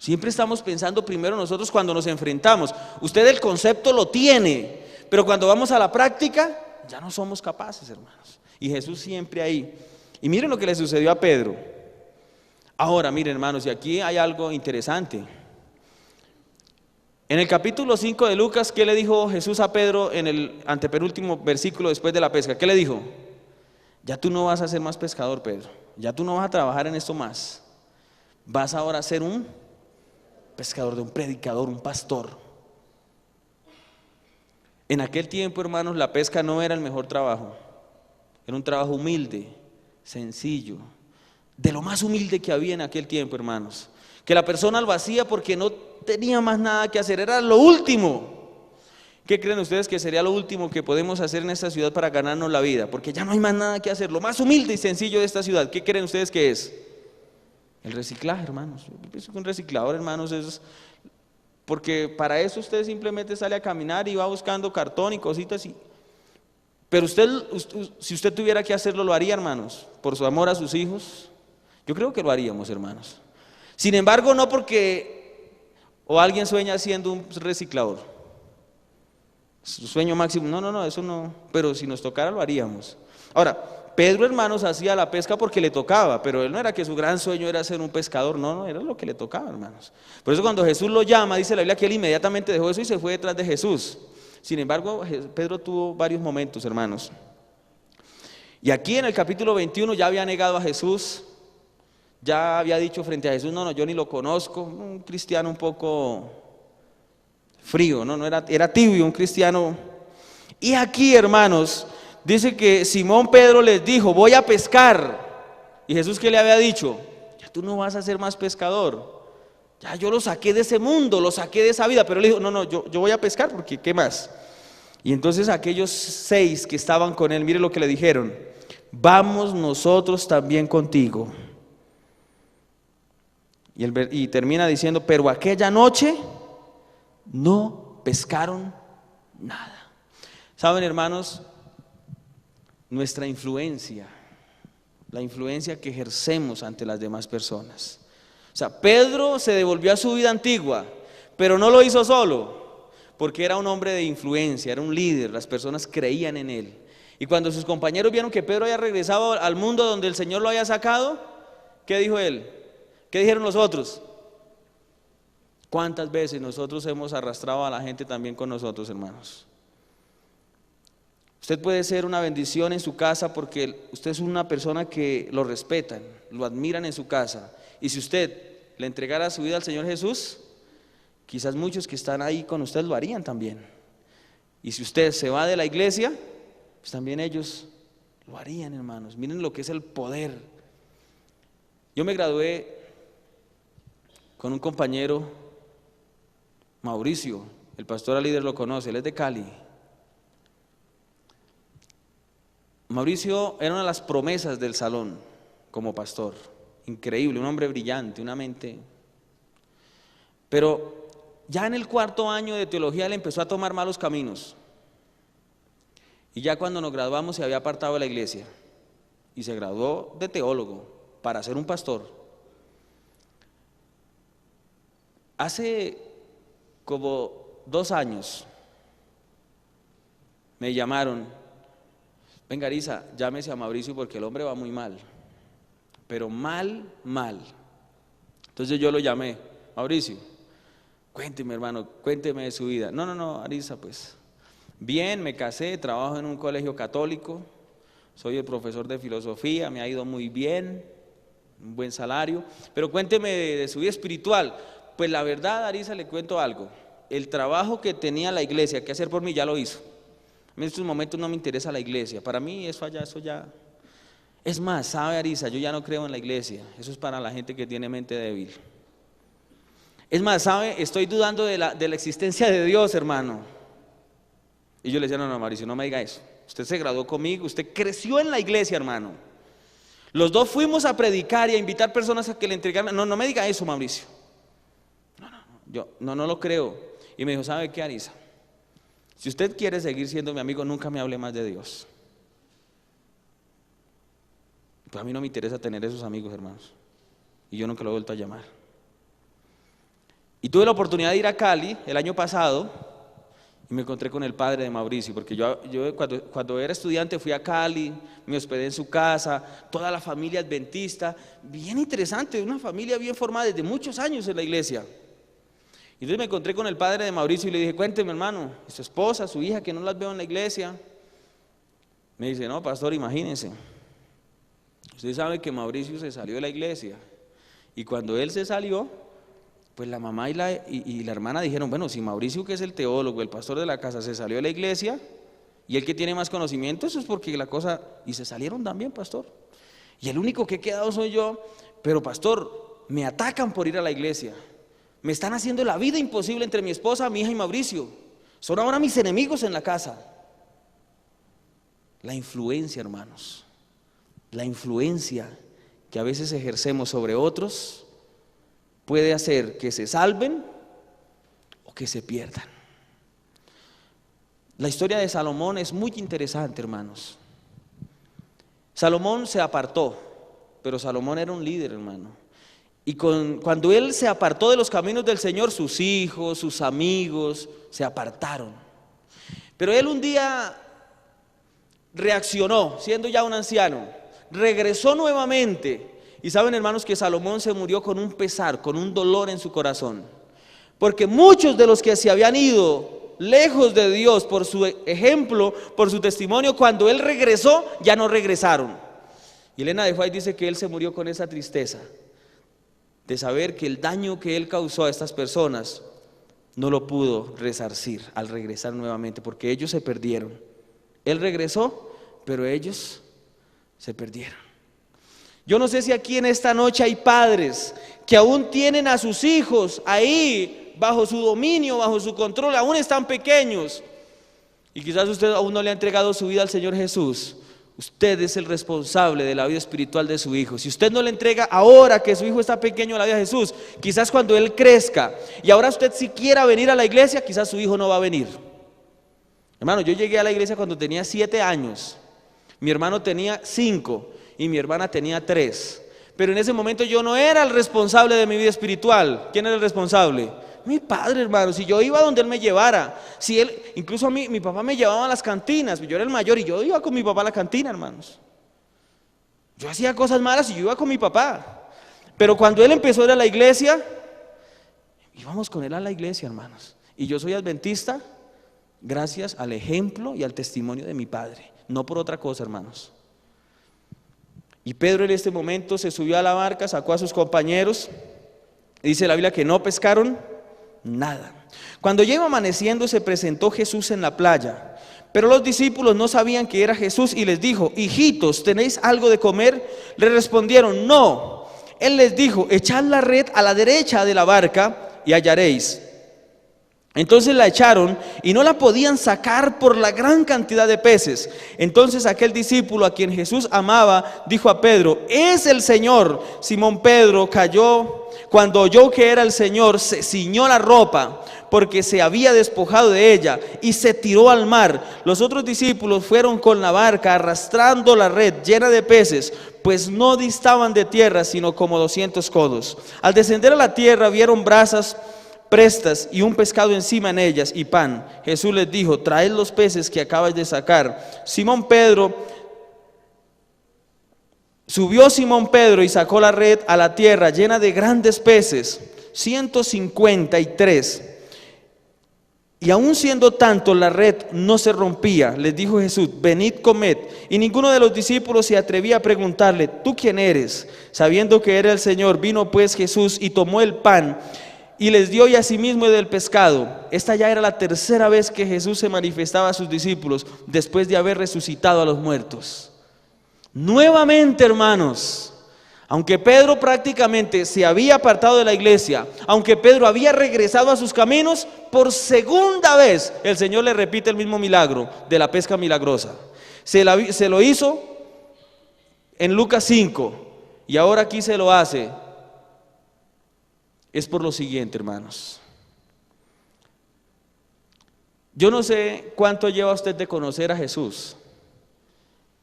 Siempre estamos pensando primero nosotros cuando nos enfrentamos. Usted el concepto lo tiene, pero cuando vamos a la práctica, ya no somos capaces, hermanos. Y Jesús siempre ahí. Y miren lo que le sucedió a Pedro. Ahora, miren, hermanos, y aquí hay algo interesante. En el capítulo 5 de Lucas, ¿qué le dijo Jesús a Pedro en el antepenúltimo versículo después de la pesca? ¿Qué le dijo? Ya tú no vas a ser más pescador, Pedro. Ya tú no vas a trabajar en esto más. Vas ahora a ser un pescador, un predicador, un pastor. En aquel tiempo, hermanos, la pesca no era el mejor trabajo. Era un trabajo humilde, sencillo, de lo más humilde que había en aquel tiempo, hermanos. Que la persona lo hacía porque no tenía más nada que hacer, era lo último. ¿Qué creen ustedes que sería lo último que podemos hacer en esta ciudad para ganarnos la vida? Porque ya no hay más nada que hacer, lo más humilde y sencillo de esta ciudad. ¿Qué creen ustedes que es? El reciclaje, hermanos. Yo pienso que un reciclador, hermanos, es... Porque para eso usted simplemente sale a caminar y va buscando cartón y cositas. Pero si usted tuviera que hacerlo, ¿lo haría, hermanos? Por su amor a sus hijos. Yo creo que lo haríamos, hermanos. Sin embargo, no porque o alguien sueña siendo un reciclador. Su sueño máximo, no, eso no. Pero si nos tocara, lo haríamos. Ahora, Pedro, hermanos, hacía la pesca porque le tocaba, pero él no era que su gran sueño era ser un pescador, no, era lo que le tocaba, hermanos. Por eso cuando Jesús lo llama, dice la Biblia que él inmediatamente dejó eso y se fue detrás de Jesús. Sin embargo, Pedro tuvo varios momentos, hermanos. Y aquí en el capítulo 21 ya había negado a Jesús, ya había dicho frente a Jesús, no, yo ni lo conozco, un cristiano un poco frío, no era tibio, un cristiano. Y aquí, hermanos, dice que Simón Pedro les dijo, voy a pescar. ¿Y Jesús qué le había dicho? Ya tú no vas a ser más pescador. Ya yo lo saqué de ese mundo, lo saqué de esa vida. Pero él dijo, no, yo voy a pescar porque ¿qué más? Y entonces aquellos 6 que estaban con él, mire lo que le dijeron, vamos nosotros también contigo. Y termina diciendo, pero aquella noche no pescaron nada. ¿Saben, hermanos? Nuestra influencia, la influencia que ejercemos ante las demás personas. O sea, Pedro se devolvió a su vida antigua, pero no lo hizo solo, porque era un hombre de influencia, era un líder, las personas creían en él. Y cuando sus compañeros vieron que Pedro había regresado al mundo donde el Señor lo había sacado, ¿qué dijo él? ¿Qué dijeron los otros? ¿Cuántas veces nosotros hemos arrastrado a la gente también con nosotros, hermanos? Usted puede ser una bendición en su casa porque usted es una persona que lo respetan, lo admiran en su casa. Y si usted le entregara su vida al Señor Jesús, quizás muchos que están ahí con usted lo harían también. Y si usted se va de la iglesia, pues también ellos lo harían, hermanos. Miren lo que es el poder. Yo me gradué con un compañero, Mauricio, el pastor líder lo conoce, él es de Cali. Mauricio era una de las promesas del salón como pastor, increíble, un hombre brillante, una mente. Pero ya en el 4.º año de teología él empezó a tomar malos caminos. Y ya cuando nos graduamos se había apartado de la iglesia y se graduó de teólogo para ser un pastor. Hace como 2 años me llamaron. Venga, Arisa, llámese a Mauricio porque el hombre va muy mal, pero mal. Entonces yo lo llamé, Mauricio, cuénteme, hermano, cuénteme de su vida. No, Arisa, pues, bien, me casé, trabajo en un colegio católico, soy el profesor de filosofía, me ha ido muy bien, un buen salario, pero cuénteme de su vida espiritual. Pues la verdad, Arisa, le cuento algo, el trabajo que tenía la iglesia que hacer por mí ya lo hizo. En estos momentos no me interesa la iglesia, para mí eso ya. Es más, sabe, Arisa, yo ya no creo en la iglesia, eso es para la gente que tiene mente débil. Es más, sabe, estoy dudando de la existencia de Dios, hermano. Y yo le decía, no, Mauricio, no me diga eso, usted se graduó conmigo, usted creció en la iglesia, hermano. Los dos fuimos a predicar y a invitar personas a que le entregaran, no me diga eso, Mauricio. Yo no lo creo. Y me dijo, ¿sabe qué, Arisa? Si usted quiere seguir siendo mi amigo, nunca me hable más de Dios. Pues a mí no me interesa tener esos amigos, hermanos. Y yo nunca lo he vuelto a llamar. Y tuve la oportunidad de ir a Cali el año pasado y me encontré con el padre de Mauricio, porque yo cuando era estudiante fui a Cali, me hospedé en su casa, toda la familia adventista, bien interesante, una familia bien formada desde muchos años en la iglesia. Y entonces me encontré con el padre de Mauricio y le dije, cuénteme hermano, su esposa, su hija, que no las veo en la iglesia. Me dice, no pastor, imagínense, usted sabe que Mauricio se salió de la iglesia y cuando él se salió, pues la mamá y la hermana dijeron, bueno, si Mauricio, que es el teólogo, el pastor de la casa, se salió de la iglesia y el que tiene más conocimiento, eso es porque la cosa, y se salieron también, pastor. Y el único que he quedado soy yo, pero pastor, me atacan por ir a la iglesia, me están haciendo la vida imposible entre mi esposa, mi hija y Mauricio, son ahora mis enemigos en la casa. La influencia, hermanos, la influencia que a veces ejercemos sobre otros puede hacer que se salven o que se pierdan. La historia de Salomón es muy interesante, hermanos. Salomón se apartó, pero Salomón era un líder, hermano. Y cuando él se apartó de los caminos del Señor, sus hijos, sus amigos se apartaron. Pero él un día reaccionó, siendo ya un anciano, regresó nuevamente. Y saben, hermanos, que Salomón se murió con un pesar, con un dolor en su corazón, porque muchos de los que se habían ido lejos de Dios por su ejemplo, por su testimonio, cuando él regresó, ya no regresaron. Y Elena de White dice que él se murió con esa tristeza de saber que el daño que él causó a estas personas no lo pudo resarcir al regresar nuevamente, porque ellos se perdieron. Él regresó, pero ellos se perdieron. Yo no sé si aquí en esta noche hay padres que aún tienen a sus hijos ahí bajo su dominio, bajo su control, aún están pequeños y quizás usted aún no le ha entregado su vida al Señor Jesús. Usted es el responsable de la vida espiritual de su hijo. Si usted no le entrega ahora que su hijo está pequeño a la vida de Jesús, quizás cuando él crezca y ahora usted si quiera venir a la iglesia, quizás su hijo no va a venir. Hermano, yo llegué a la iglesia cuando tenía 7 años, mi hermano tenía 5 y mi hermana tenía 3, pero en ese momento yo no era el responsable de mi vida espiritual. ¿Quién era el responsable? Mi padre, hermano. Si yo iba donde él me llevara, si él, incluso a mí, mi papá me llevaba a las cantinas, yo era el mayor y yo iba con mi papá a la cantina, hermanos. Yo hacía cosas malas y yo iba con mi papá, pero cuando él empezó a ir a la iglesia, íbamos con él a la iglesia, hermanos. Y yo soy adventista gracias al ejemplo y al testimonio de mi padre, no por otra cosa, hermanos. Y Pedro en este momento se subió a la barca, sacó a sus compañeros, dice la Biblia que no pescaron nada. Cuando ya iba amaneciendo se presentó Jesús en la playa, pero los discípulos no sabían que era Jesús y les dijo, hijitos, ¿tenéis algo de comer? Le respondieron, no. Él les dijo, echad la red a la derecha de la barca y hallaréis. Entonces la echaron y no la podían sacar por la gran cantidad de peces. Entonces aquel discípulo a quien Jesús amaba dijo a Pedro, es el Señor. Simón Pedro cayó, cuando oyó que era el Señor, se ciñó la ropa porque se había despojado de ella y se tiró al mar. Los otros discípulos fueron con la barca arrastrando la red llena de peces, pues no distaban de tierra sino como 200 codos. Al descender a la tierra vieron brasas prestas y un pescado encima en ellas y pan. Jesús les dijo, traed los peces que acabas de sacar. Subió Simón Pedro y sacó la red a la tierra llena de grandes peces, 153. Y aun siendo tanto, la red no se rompía. Les dijo Jesús, venid, comed. Y ninguno de los discípulos se atrevía a preguntarle, ¿tú quién eres? Sabiendo que era el Señor, vino pues Jesús y tomó el pan y les dio y asimismo del pescado. Esta ya era la tercera vez que Jesús se manifestaba a sus discípulos después de haber resucitado a los muertos. Nuevamente, hermanos, aunque Pedro prácticamente se había apartado de la iglesia, aunque Pedro había regresado a sus caminos, por segunda vez el Señor le repite el mismo milagro de la pesca milagrosa. Se lo hizo en Lucas 5 y ahora aquí se lo hace. Es por lo siguiente, hermanos. Yo no sé cuánto lleva usted de conocer a Jesús,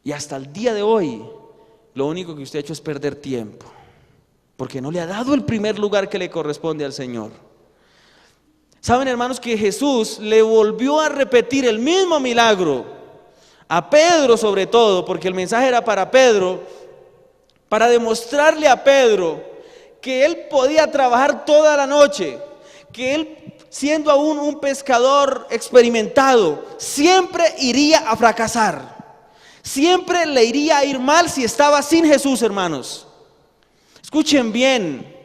y hasta el día de hoy lo único que usted ha hecho es perder tiempo, porque no le ha dado el primer lugar que le corresponde al Señor. Saben, hermanos, que Jesús le volvió a repetir el mismo milagro a Pedro, sobre todo, porque el mensaje era para Pedro, para demostrarle a Pedro que él podía trabajar toda la noche, que él, siendo aún un pescador experimentado, siempre iría a fracasar, siempre le iría a ir mal si estaba sin Jesús, hermanos. Escuchen bien,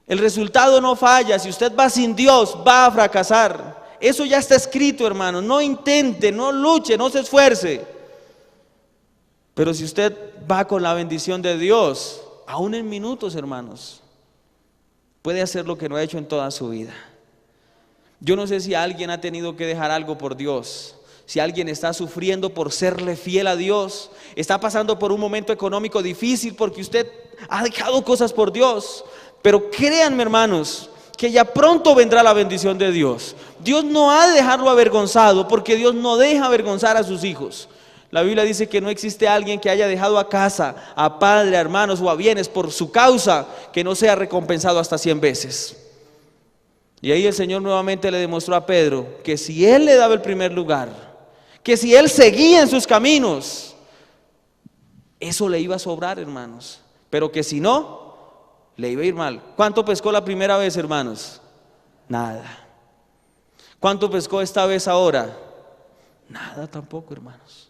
el resultado no falla. Si usted va sin Dios, va a fracasar. Eso ya está escrito, hermanos. No intente, no luche, no se esfuerce. Pero si usted va con la bendición de Dios, aún en minutos, hermanos, puede hacer lo que no ha hecho en toda su vida. Yo no sé si alguien ha tenido que dejar algo por Dios, si alguien está sufriendo por serle fiel a Dios, está pasando por un momento económico difícil porque usted ha dejado cosas por Dios. Pero créanme, hermanos, que ya pronto vendrá la bendición de Dios. Dios no ha de dejarlo avergonzado, porque Dios no deja avergonzar a sus hijos. La Biblia dice que no existe alguien que haya dejado a casa, a padre, a hermanos o a bienes por su causa, que no sea recompensado hasta 100 veces. Y ahí el Señor nuevamente le demostró a Pedro que si él le daba el primer lugar, que si él seguía en sus caminos, eso le iba a sobrar, hermanos. Pero que si no, le iba a ir mal. ¿Cuánto pescó la primera vez, hermanos? Nada. ¿Cuánto pescó esta vez ahora? Nada tampoco, hermanos.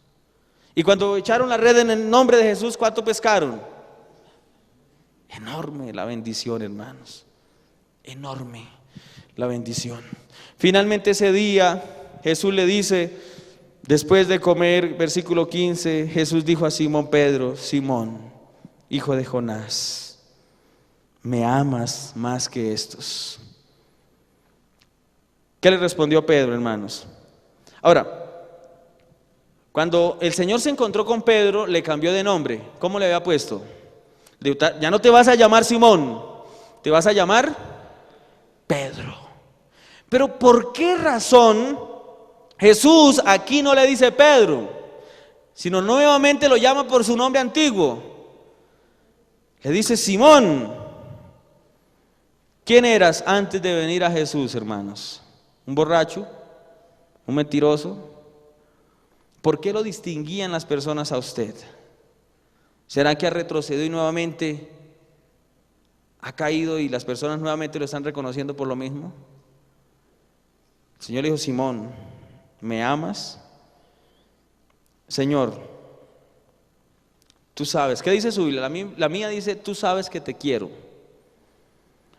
Y cuando echaron la red en el nombre de Jesús, ¿cuánto pescaron? Enorme la bendición, hermanos. Enorme la bendición. Finalmente ese día Jesús le dice, después de comer, versículo 15, Jesús dijo a Simón Pedro: Simón, hijo de Jonás, ¿me amas más que estos? ¿Qué le respondió Pedro, hermanos? Ahora, cuando el Señor se encontró con Pedro, le cambió de nombre. ¿Cómo le había puesto? Ya no te vas a llamar Simón, te vas a llamar Pedro. Pero ¿por qué razón Jesús aquí no le dice Pedro, sino nuevamente lo llama por su nombre antiguo? Le dice Simón. ¿Quién eras antes de venir a Jesús, hermanos? ¿Un borracho? ¿Un mentiroso? ¿Por qué lo distinguían las personas a usted? ¿Será que ha retrocedido y nuevamente ha caído y las personas nuevamente lo están reconociendo por lo mismo? El Señor le dijo: Simón, ¿me amas? Señor, tú sabes. ¿Qué dice su Biblia? La mía dice: tú sabes que te quiero.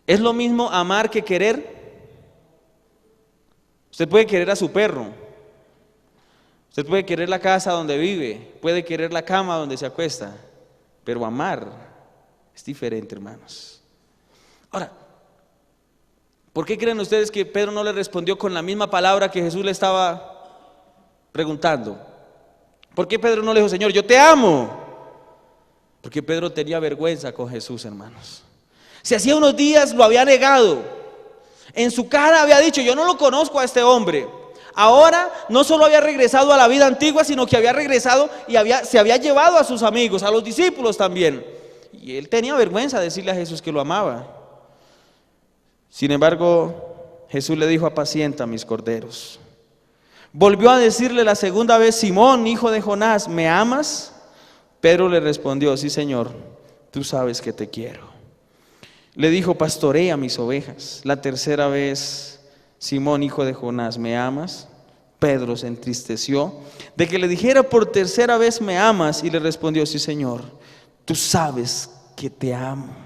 ¿Es lo mismo amar que querer? Usted puede querer a su perro, usted puede querer la casa donde vive, puede querer la cama donde se acuesta, pero amar es diferente, hermanos. Ahora, ¿por qué creen ustedes que Pedro no le respondió con la misma palabra que Jesús le estaba preguntando? ¿Por qué Pedro no le dijo: Señor, yo te amo? Porque Pedro tenía vergüenza con Jesús, hermanos. Si hacía unos días lo había negado, en su cara había dicho: yo no lo conozco a este hombre. Ahora no solo había regresado a la vida antigua, sino que había regresado y se había llevado a sus amigos, a los discípulos también. Y él tenía vergüenza de decirle a Jesús que lo amaba. Sin embargo, Jesús le dijo: apacienta mis corderos. Volvió a decirle la segunda vez: Simón, hijo de Jonás, ¿me amas? Pedro le respondió: sí, Señor, tú sabes que te quiero. Le dijo: pastorea mis ovejas. La tercera vez: Simón, hijo de Jonás, ¿me amas? Pedro se entristeció de que le dijera por tercera vez: ¿me amas? Y le respondió: sí, Señor, tú sabes que te amo.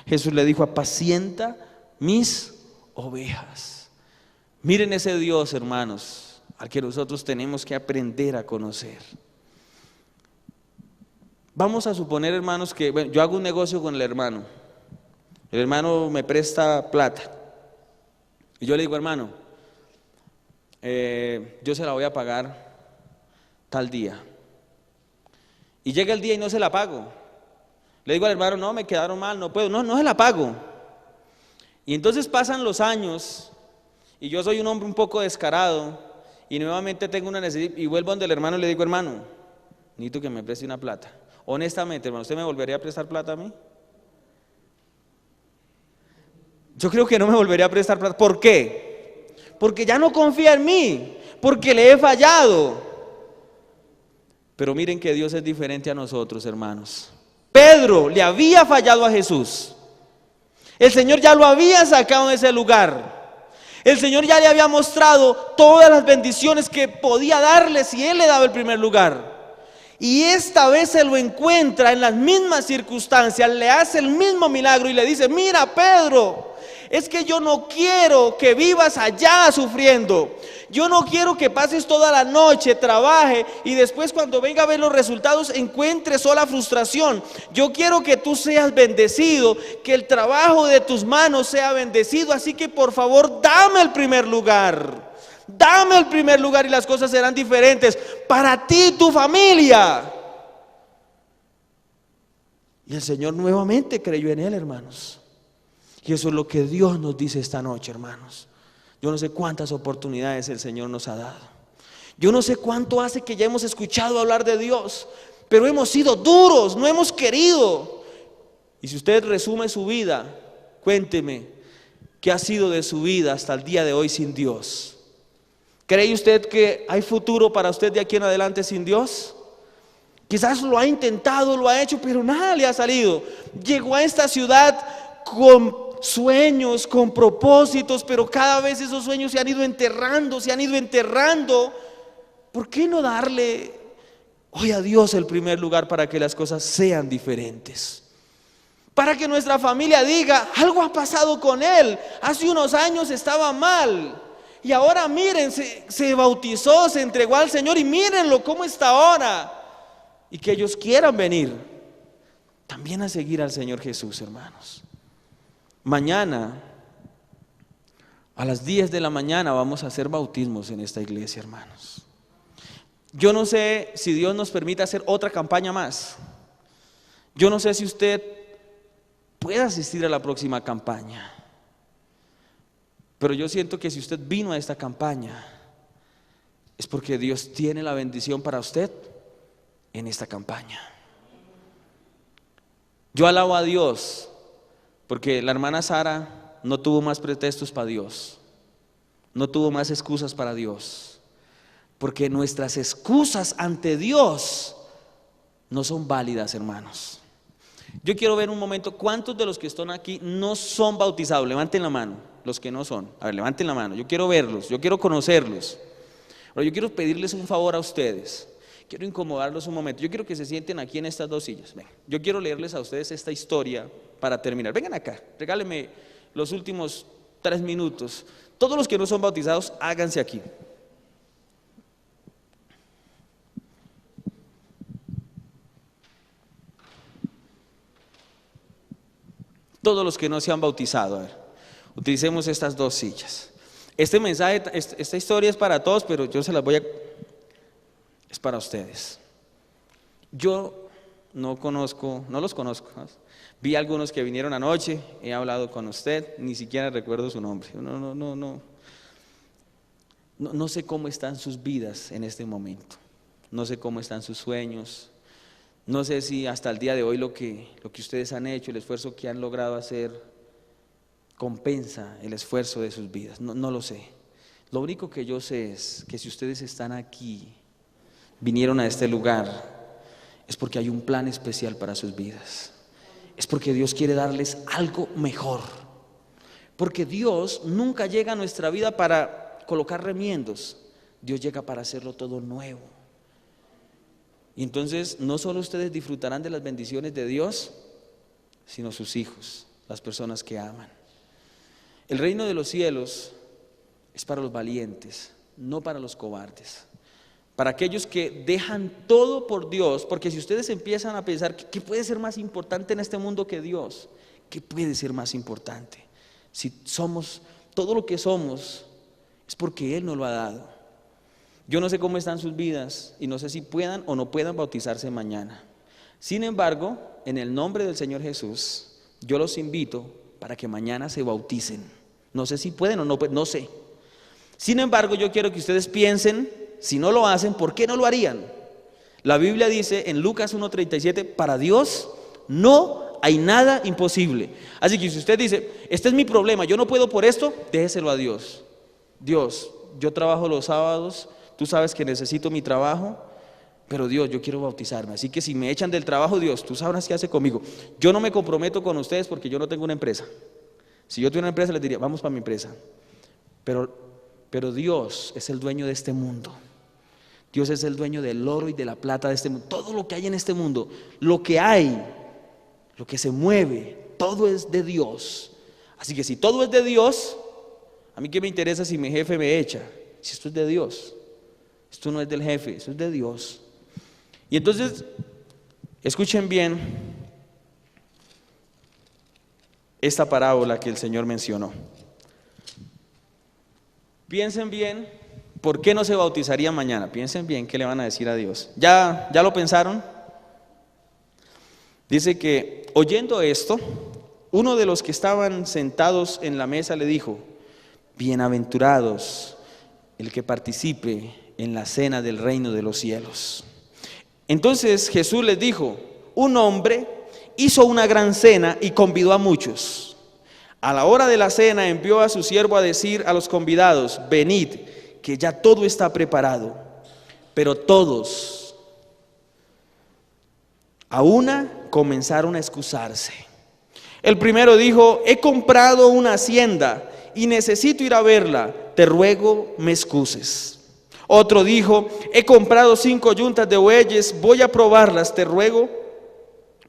Jesús le dijo: apacienta mis ovejas. Miren ese Dios, hermanos, al que nosotros tenemos que aprender a conocer. Vamos a suponer, hermanos, que yo hago un negocio con el hermano me presta plata y yo le digo: hermano, yo se la voy a pagar tal día, y llega el día y no se la pago. Le digo al hermano: no, me quedaron mal, no puedo, no se la pago. Y entonces pasan los años y yo soy un hombre un poco descarado y nuevamente tengo una necesidad y vuelvo donde el hermano y le digo: hermano, necesito que me preste una plata. Honestamente, hermano, ¿usted me volvería a prestar plata a mí? Yo creo que no me volvería a prestar plata. ¿Por qué? porque ya no confía en mí, porque le he fallado. Pero miren que Dios es diferente a nosotros, hermanos. Pedro le había fallado a Jesús. El Señor ya lo había sacado de ese lugar. El Señor ya le había mostrado todas las bendiciones que podía darle si Él le daba el primer lugar. Y esta vez se lo encuentra en las mismas circunstancias, le hace el mismo milagro y le dice: mira, Pedro, es que yo no quiero que vivas allá sufriendo. Yo no quiero que pases toda la noche, trabaje y después cuando venga a ver los resultados encuentres sola frustración. Yo quiero que tú seas bendecido, que el trabajo de tus manos sea bendecido. Así que por favor, dame el primer lugar. Dame el primer lugar y las cosas serán diferentes para ti y tu familia. Y el Señor nuevamente creyó en él, hermanos. Y eso es lo que Dios nos dice esta noche, hermanos. Yo no sé cuántas oportunidades el Señor nos ha dado. Yo no sé cuánto hace que ya hemos escuchado hablar de Dios, pero hemos sido duros, no hemos querido. Y si usted resume su vida, cuénteme qué ha sido de su vida hasta el día de hoy sin Dios. ¿Cree usted que hay futuro para usted de aquí en adelante sin Dios? Quizás lo ha intentado, lo ha hecho, pero nada le ha salido. Llegó a esta ciudad con sueños, con propósitos, pero cada vez esos sueños se han ido enterrando, ¿Por qué no darle hoy a Dios el primer lugar para que las cosas sean diferentes? Para que nuestra familia diga: algo ha pasado con él, hace unos años estaba mal y ahora miren, se bautizó, se entregó al Señor y mírenlo cómo está ahora. Y que ellos quieran venir también a seguir al Señor Jesús, hermanos. Mañana a las 10 de la mañana vamos a hacer bautismos en esta iglesia, hermanos. Yo no sé si Dios nos permite hacer otra campaña más. Yo no sé si usted puede asistir a la próxima campaña, pero yo siento que si usted vino a esta campaña es porque Dios tiene la bendición para usted en esta campaña. Yo alabo a Dios porque la hermana Sara no tuvo más pretextos para Dios, no tuvo más excusas para Dios, porque nuestras excusas ante Dios no son válidas, hermanos. Yo quiero ver un momento, ¿cuántos de los que están aquí no son bautizados? Levanten la mano, los que no son. A ver, levanten la mano, yo quiero verlos, yo quiero conocerlos. Pero yo quiero pedirles un favor a ustedes. Quiero incomodarlos un momento. Yo quiero que se sienten aquí en estas dos sillas. Ven, yo quiero leerles a ustedes esta historia para terminar. Vengan acá, regálenme los últimos 3 minutos. Todos los que no son bautizados, háganse aquí. Todos los que no se han bautizado, a ver, utilicemos estas dos sillas. Este mensaje, esta historia es para todos, pero yo se las voy a... es para ustedes. Yo no los conozco, ¿no? Vi a algunos que vinieron anoche, he hablado con usted, ni siquiera recuerdo su nombre. No sé cómo están sus vidas en este momento. No sé cómo están sus sueños. No sé si hasta el día de hoy lo que ustedes han hecho, el esfuerzo que han logrado hacer, compensa el esfuerzo de sus vidas. No lo sé. Lo único que yo sé es que si ustedes están aquí, vinieron a este lugar, es porque hay un plan especial para sus vidas. Es porque Dios quiere darles algo mejor. Porque Dios nunca llega a nuestra vida para colocar remiendos. Dios llega para hacerlo todo nuevo. Y entonces no solo ustedes disfrutarán de las bendiciones de Dios, sino sus hijos, las personas que aman. El reino de los cielos es para los valientes, no para los cobardes. Para aquellos que dejan todo por Dios, porque si ustedes empiezan a pensar ¿qué puede ser más importante en este mundo que Dios? ¿Qué puede ser más importante? Si somos todo lo que somos, es porque Él nos lo ha dado. Yo no sé cómo están sus vidas y no sé si puedan o no puedan bautizarse mañana. Sin embargo, en el nombre del Señor Jesús, yo los invito para que mañana se bauticen. No sé si pueden o no pueden, no sé. Sin embargo, yo quiero que ustedes piensen, si no lo hacen, ¿por qué no lo harían? La Biblia dice en Lucas 1:37, para Dios no hay nada imposible. Así que si usted dice, este es mi problema, yo no puedo por esto, déjeselo a Dios. Dios, yo trabajo los sábados, tú sabes que necesito mi trabajo, pero Dios, yo quiero bautizarme, así que si me echan del trabajo, Dios, tú sabrás qué hace conmigo. Yo no me comprometo con ustedes porque yo no tengo una empresa. Si yo tuviera una empresa les diría, vamos para mi empresa. Pero Dios es el dueño de este mundo. Dios es el dueño del oro y de la plata de este mundo. Todo lo que hay en este mundo, lo que hay, lo que se mueve, todo es de Dios. Así que si todo es de Dios, a mí qué me interesa si mi jefe me echa, si esto es de Dios. Esto no es del jefe, esto es de Dios. Y entonces, escuchen bien esta parábola que el Señor mencionó. Piensen bien, ¿por qué no se bautizarían mañana? Piensen bien, ¿qué le van a decir a Dios? ¿Ya lo pensaron? Dice que, oyendo esto, uno de los que estaban sentados en la mesa le dijo, bienaventurados el que participe en la cena del reino de los cielos. Entonces Jesús les dijo, un hombre hizo una gran cena y convidó a muchos. A la hora de la cena envió a su siervo a decir a los convidados, venid, que ya todo está preparado. Pero todos a una comenzaron a excusarse. El primero dijo, he comprado una hacienda y necesito ir a verla, te ruego me excuses. Otro dijo, he comprado 5 yuntas de bueyes, voy a probarlas, te ruego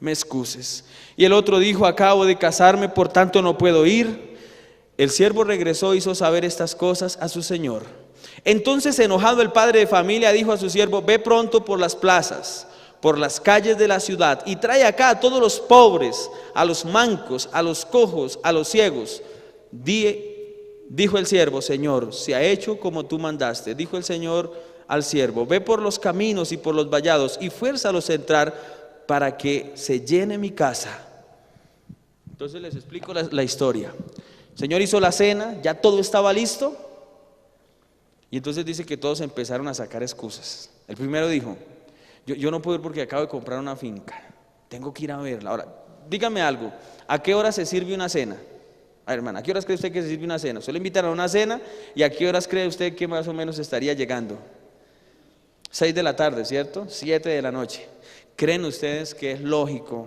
me excuses. Y el otro dijo, acabo de casarme, por tanto no puedo ir. El siervo regresó e hizo saber estas cosas a su señor. Entonces, enojado el padre de familia dijo a su siervo, ve pronto por las plazas, por las calles de la ciudad, y trae acá a todos los pobres, a los mancos, a los cojos, a los ciegos. Dijo el siervo, Señor, se ha hecho como tú mandaste. Dijo el Señor al siervo, ve por los caminos y por los vallados y fuérzalos a entrar para que se llene mi casa. Entonces les explico la historia. El Señor hizo la cena, ya todo estaba listo, y entonces dice que todos empezaron a sacar excusas. El primero dijo, yo no puedo ir porque acabo de comprar una finca, tengo que ir a verla. Ahora, dígame algo, ¿a qué hora se sirve una cena? A ver, hermana, ¿a qué horas cree usted que se sirve una cena? Solo invitan a una cena, ¿y a qué horas cree usted que más o menos estaría llegando? 6 de la tarde, ¿cierto? 7 de la noche. ¿Creen ustedes que es lógica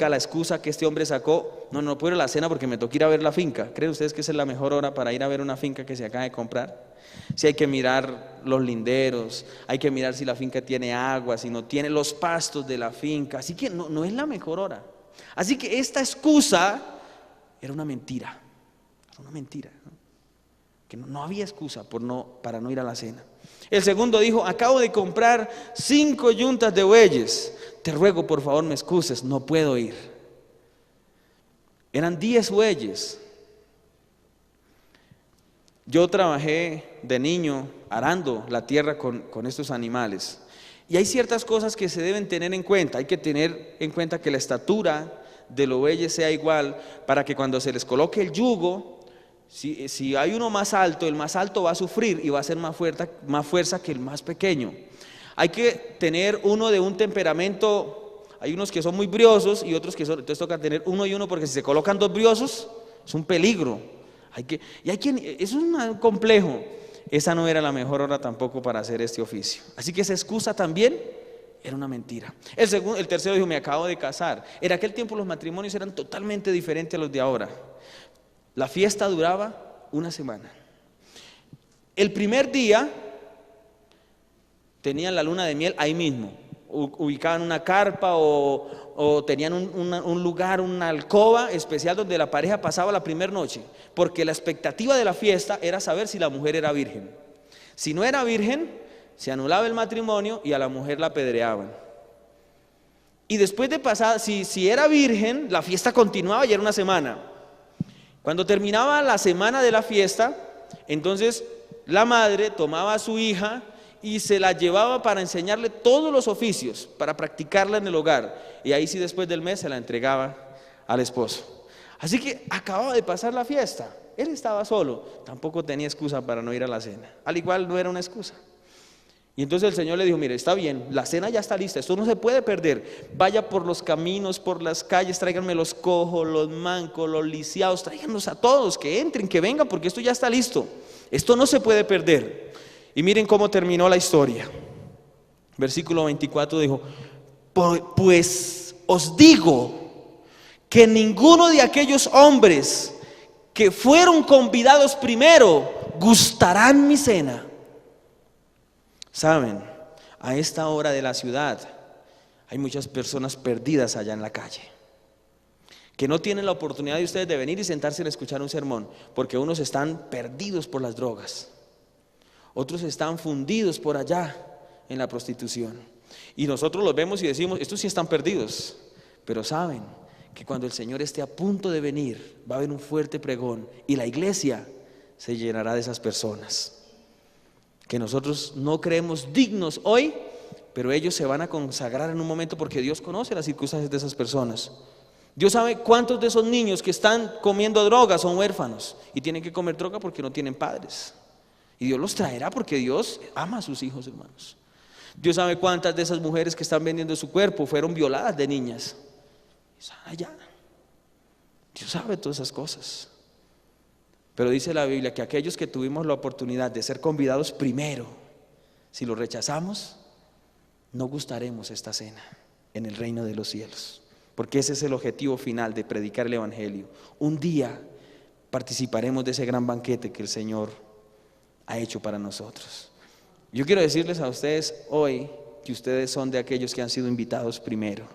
la excusa que este hombre sacó? No puedo ir a la cena porque me toca ir a ver la finca. ¿Creen ustedes que esa es la mejor hora para ir a ver una finca que se acaba de comprar? Si hay que mirar los linderos, hay que mirar si la finca tiene agua, si no tiene los pastos de la finca. Así que no es la mejor hora. Así que esta excusa era una mentira. Era una mentira, ¿no? Que no había excusa para no ir a la cena. El segundo dijo, acabo de comprar 5 yuntas de bueyes, te ruego por favor me excuses, no puedo ir. Eran 10 bueyes. Yo trabajé de niño arando la tierra con estos animales, y hay ciertas cosas que se deben tener en cuenta. Hay que tener en cuenta que la estatura de los bueyes sea igual, para que cuando se les coloque el yugo, si hay uno más alto, el más alto va a sufrir y va a ser más fuerza que el más pequeño. Hay que tener uno de un temperamento, hay unos que son muy briosos y otros que son, entonces toca tener uno y uno, porque si se colocan 2 briosos es un peligro. Es un complejo. Esa no era la mejor hora tampoco para hacer este oficio. Así que esa excusa también era una mentira. El tercero dijo, me acabo de casar. En aquel tiempo los matrimonios eran totalmente diferentes a los de ahora. La fiesta duraba una semana. El primer día tenían la luna de miel ahí mismo, ubicaban una carpa o tenían un lugar, una alcoba especial donde la pareja pasaba la primera noche, porque la expectativa de la fiesta era saber si la mujer era virgen. Si no era virgen, se anulaba el matrimonio y a la mujer la apedreaban. Y después de pasar, si era virgen, la fiesta continuaba y era una semana. Cuando terminaba la semana de la fiesta, entonces la madre tomaba a su hija y se la llevaba para enseñarle todos los oficios, para practicarla en el hogar, y ahí sí después del mes se la entregaba al esposo. Así que acababa de pasar la fiesta, él estaba solo, tampoco tenía excusa para no ir a la cena, al igual no era una excusa. Y entonces el Señor le dijo: mire, está bien, la cena ya está lista, esto no se puede perder. Vaya por los caminos, por las calles, tráiganme los cojos, los mancos, los lisiados, tráiganlos a todos, que entren, que vengan, porque esto ya está listo. Esto no se puede perder. Y miren cómo terminó la historia. Versículo 24 dijo: pues os digo que ninguno de aquellos hombres que fueron convidados primero gustarán mi cena. Saben, a esta hora de la ciudad hay muchas personas perdidas allá en la calle, que no tienen la oportunidad de ustedes de venir y sentarse a escuchar un sermón, porque unos están perdidos por las drogas, otros están fundidos por allá en la prostitución, y nosotros los vemos y decimos: estos sí están perdidos. Pero saben que cuando el Señor esté a punto de venir, va a haber un fuerte pregón y la iglesia se llenará de esas personas que nosotros no creemos dignos hoy, pero ellos se van a consagrar en un momento, porque Dios conoce las circunstancias de esas personas. Dios sabe cuántos de esos niños que están comiendo droga son huérfanos y tienen que comer droga porque no tienen padres, y Dios los traerá, porque Dios ama a sus hijos, hermanos. Dios sabe cuántas de esas mujeres que están vendiendo su cuerpo fueron violadas de niñas, están allá. Dios sabe todas esas cosas. Pero dice la Biblia que aquellos que tuvimos la oportunidad de ser convidados primero, si lo rechazamos, no gustaremos esta cena en el reino de los cielos, porque ese es el objetivo final de predicar el evangelio. Un día participaremos de ese gran banquete que el Señor ha hecho para nosotros. Yo quiero decirles a ustedes hoy que ustedes son de aquellos que han sido invitados primero.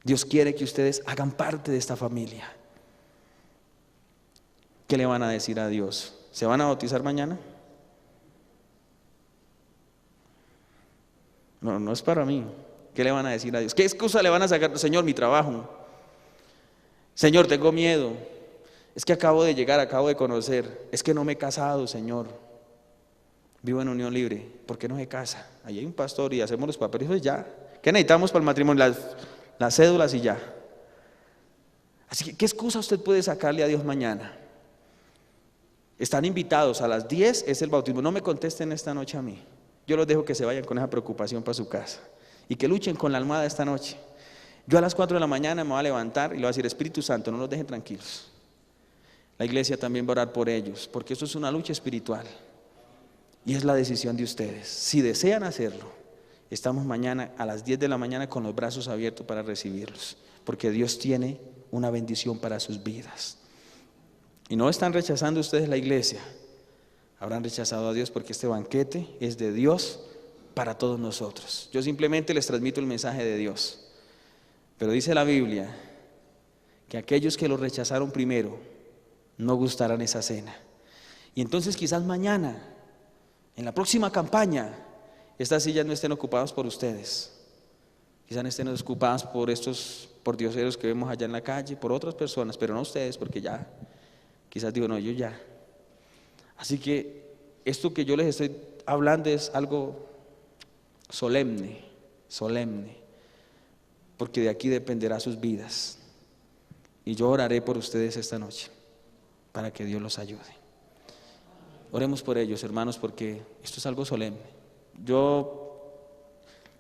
Dios quiere que ustedes hagan parte de esta familia. ¿Qué le van a decir a Dios? ¿Se van a bautizar mañana? No, no es para mí. ¿Qué le van a decir a Dios? ¿Qué excusa le van a sacar? Señor, mi trabajo. Señor, tengo miedo. Es que acabo de llegar, acabo de conocer. Es que no me he casado, Señor. Vivo en unión libre. ¿Por qué no se casa? Allí hay un pastor y hacemos los papeles y ya. ¿Qué necesitamos para el matrimonio? Las cédulas y ya. Así que, ¿qué excusa usted puede sacarle a Dios mañana? Están invitados, a las 10 es el bautismo. No me contesten esta noche a mí. Yo los dejo que se vayan con esa preocupación para su casa y que luchen con la almohada esta noche. Yo a las 4 de la mañana me voy a levantar y le voy a decir: Espíritu Santo, no los dejen tranquilos. La iglesia también va a orar por ellos, porque esto es una lucha espiritual y es la decisión de ustedes. Si desean hacerlo, estamos mañana a las 10 de la mañana con los brazos abiertos para recibirlos, porque Dios tiene una bendición para sus vidas. Y no están rechazando ustedes la iglesia, habrán rechazado a Dios, porque este banquete es de Dios para todos nosotros. Yo simplemente les transmito el mensaje de Dios. Pero dice la Biblia que aquellos que lo rechazaron primero no gustarán esa cena. Y entonces quizás mañana, en la próxima campaña, estas sillas no estén ocupadas por ustedes. Quizás no estén ocupadas por estos pordioseros que vemos allá en la calle, por otras personas, pero no ustedes, porque ya quizás digo: no, yo ya. Así que esto que yo les estoy hablando es algo solemne, porque de aquí dependerá sus vidas. Y yo oraré por ustedes esta noche, para que Dios los ayude. Oremos por ellos, hermanos, porque esto es algo solemne. Yo,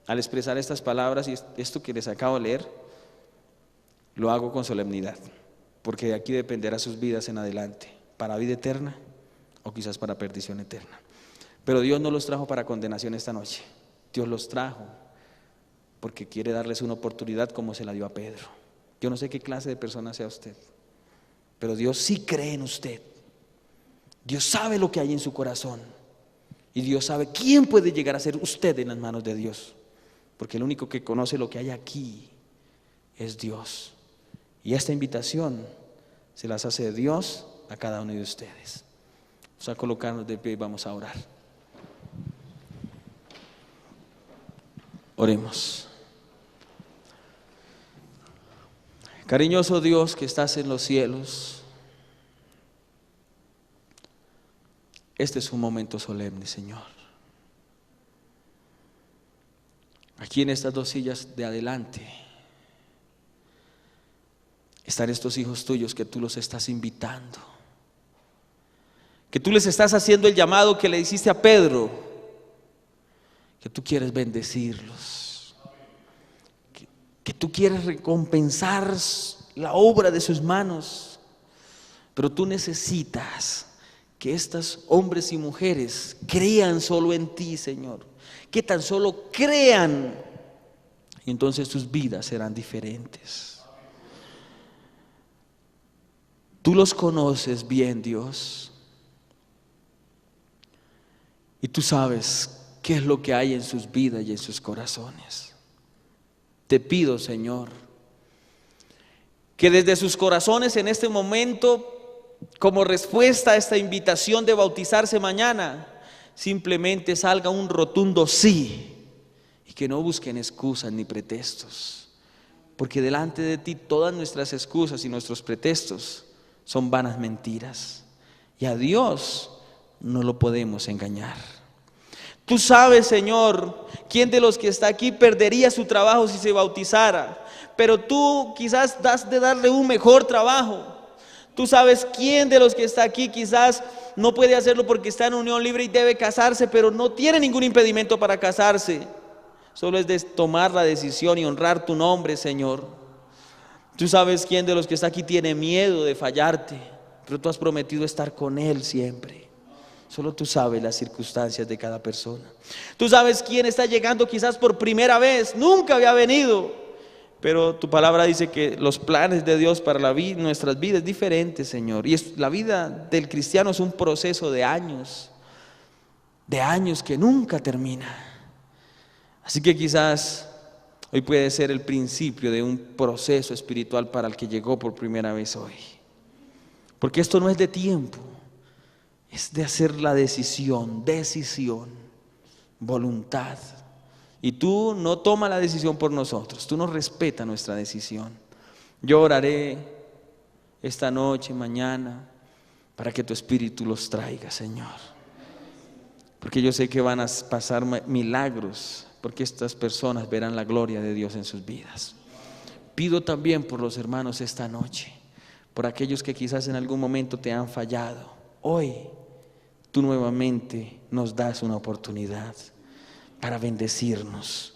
al expresar estas palabras y esto que les acabo de leer, lo hago con solemnidad, porque de aquí dependerá sus vidas en adelante, para vida eterna o quizás para perdición eterna. Pero Dios no los trajo para condenación esta noche. Dios los trajo porque quiere darles una oportunidad como se la dio a Pedro. Yo no sé qué clase de persona sea usted, pero Dios sí cree en usted. Dios sabe lo que hay en su corazón, y Dios sabe quién puede llegar a ser usted en las manos de Dios, porque el único que conoce lo que hay aquí es Dios. Y esta invitación se las hace Dios a cada uno de ustedes. Vamos a colocarnos de pie y vamos a orar. Oremos. Cariñoso Dios que estás en los cielos, este es un momento solemne, Señor. Aquí en estas dos sillas de adelante están estos hijos tuyos que tú los estás invitando, que tú les estás haciendo el llamado que le hiciste a Pedro, que tú quieres bendecirlos, que tú quieres recompensar la obra de sus manos, pero tú necesitas que estos hombres y mujeres crean solo en ti, Señor, que tan solo crean, y entonces sus vidas serán diferentes. Tú los conoces bien, Dios, y tú sabes qué es lo que hay en sus vidas y en sus corazones. Te pido, Señor, que desde sus corazones en este momento, como respuesta a esta invitación de bautizarse mañana, simplemente salga un rotundo sí, y que no busquen excusas ni pretextos, porque delante de ti todas nuestras excusas y nuestros pretextos son vanas mentiras, y a Dios no lo podemos engañar. Tú sabes, Señor, quién de los que está aquí perdería su trabajo si se bautizara, pero tú quizás has de darle un mejor trabajo. Tú sabes quién de los que está aquí quizás no puede hacerlo porque está en unión libre y debe casarse, pero no tiene ningún impedimento para casarse. Solo es de tomar la decisión y honrar tu nombre, Señor. Tú sabes quién de los que está aquí tiene miedo de fallarte, pero tú has prometido estar con él siempre. Solo tú sabes las circunstancias de cada persona. Tú sabes quién está llegando quizás por primera vez, nunca había venido, pero tu palabra dice que los planes de Dios para nuestras vidas es diferente, Señor. Y la vida del cristiano es un proceso de años que nunca termina. Así que quizás hoy puede ser el principio de un proceso espiritual para el que llegó por primera vez hoy. Porque esto no es de tiempo, es de hacer la decisión, voluntad. Y tú no tomas la decisión por nosotros, tú no respetas nuestra decisión. Yo oraré esta noche, mañana, para que tu Espíritu los traiga, Señor. Porque yo sé que van a pasar milagros, porque estas personas verán la gloria de Dios en sus vidas. Pido también por los hermanos esta noche, por aquellos que quizás en algún momento te han fallado. Hoy tú nuevamente nos das una oportunidad para bendecirnos,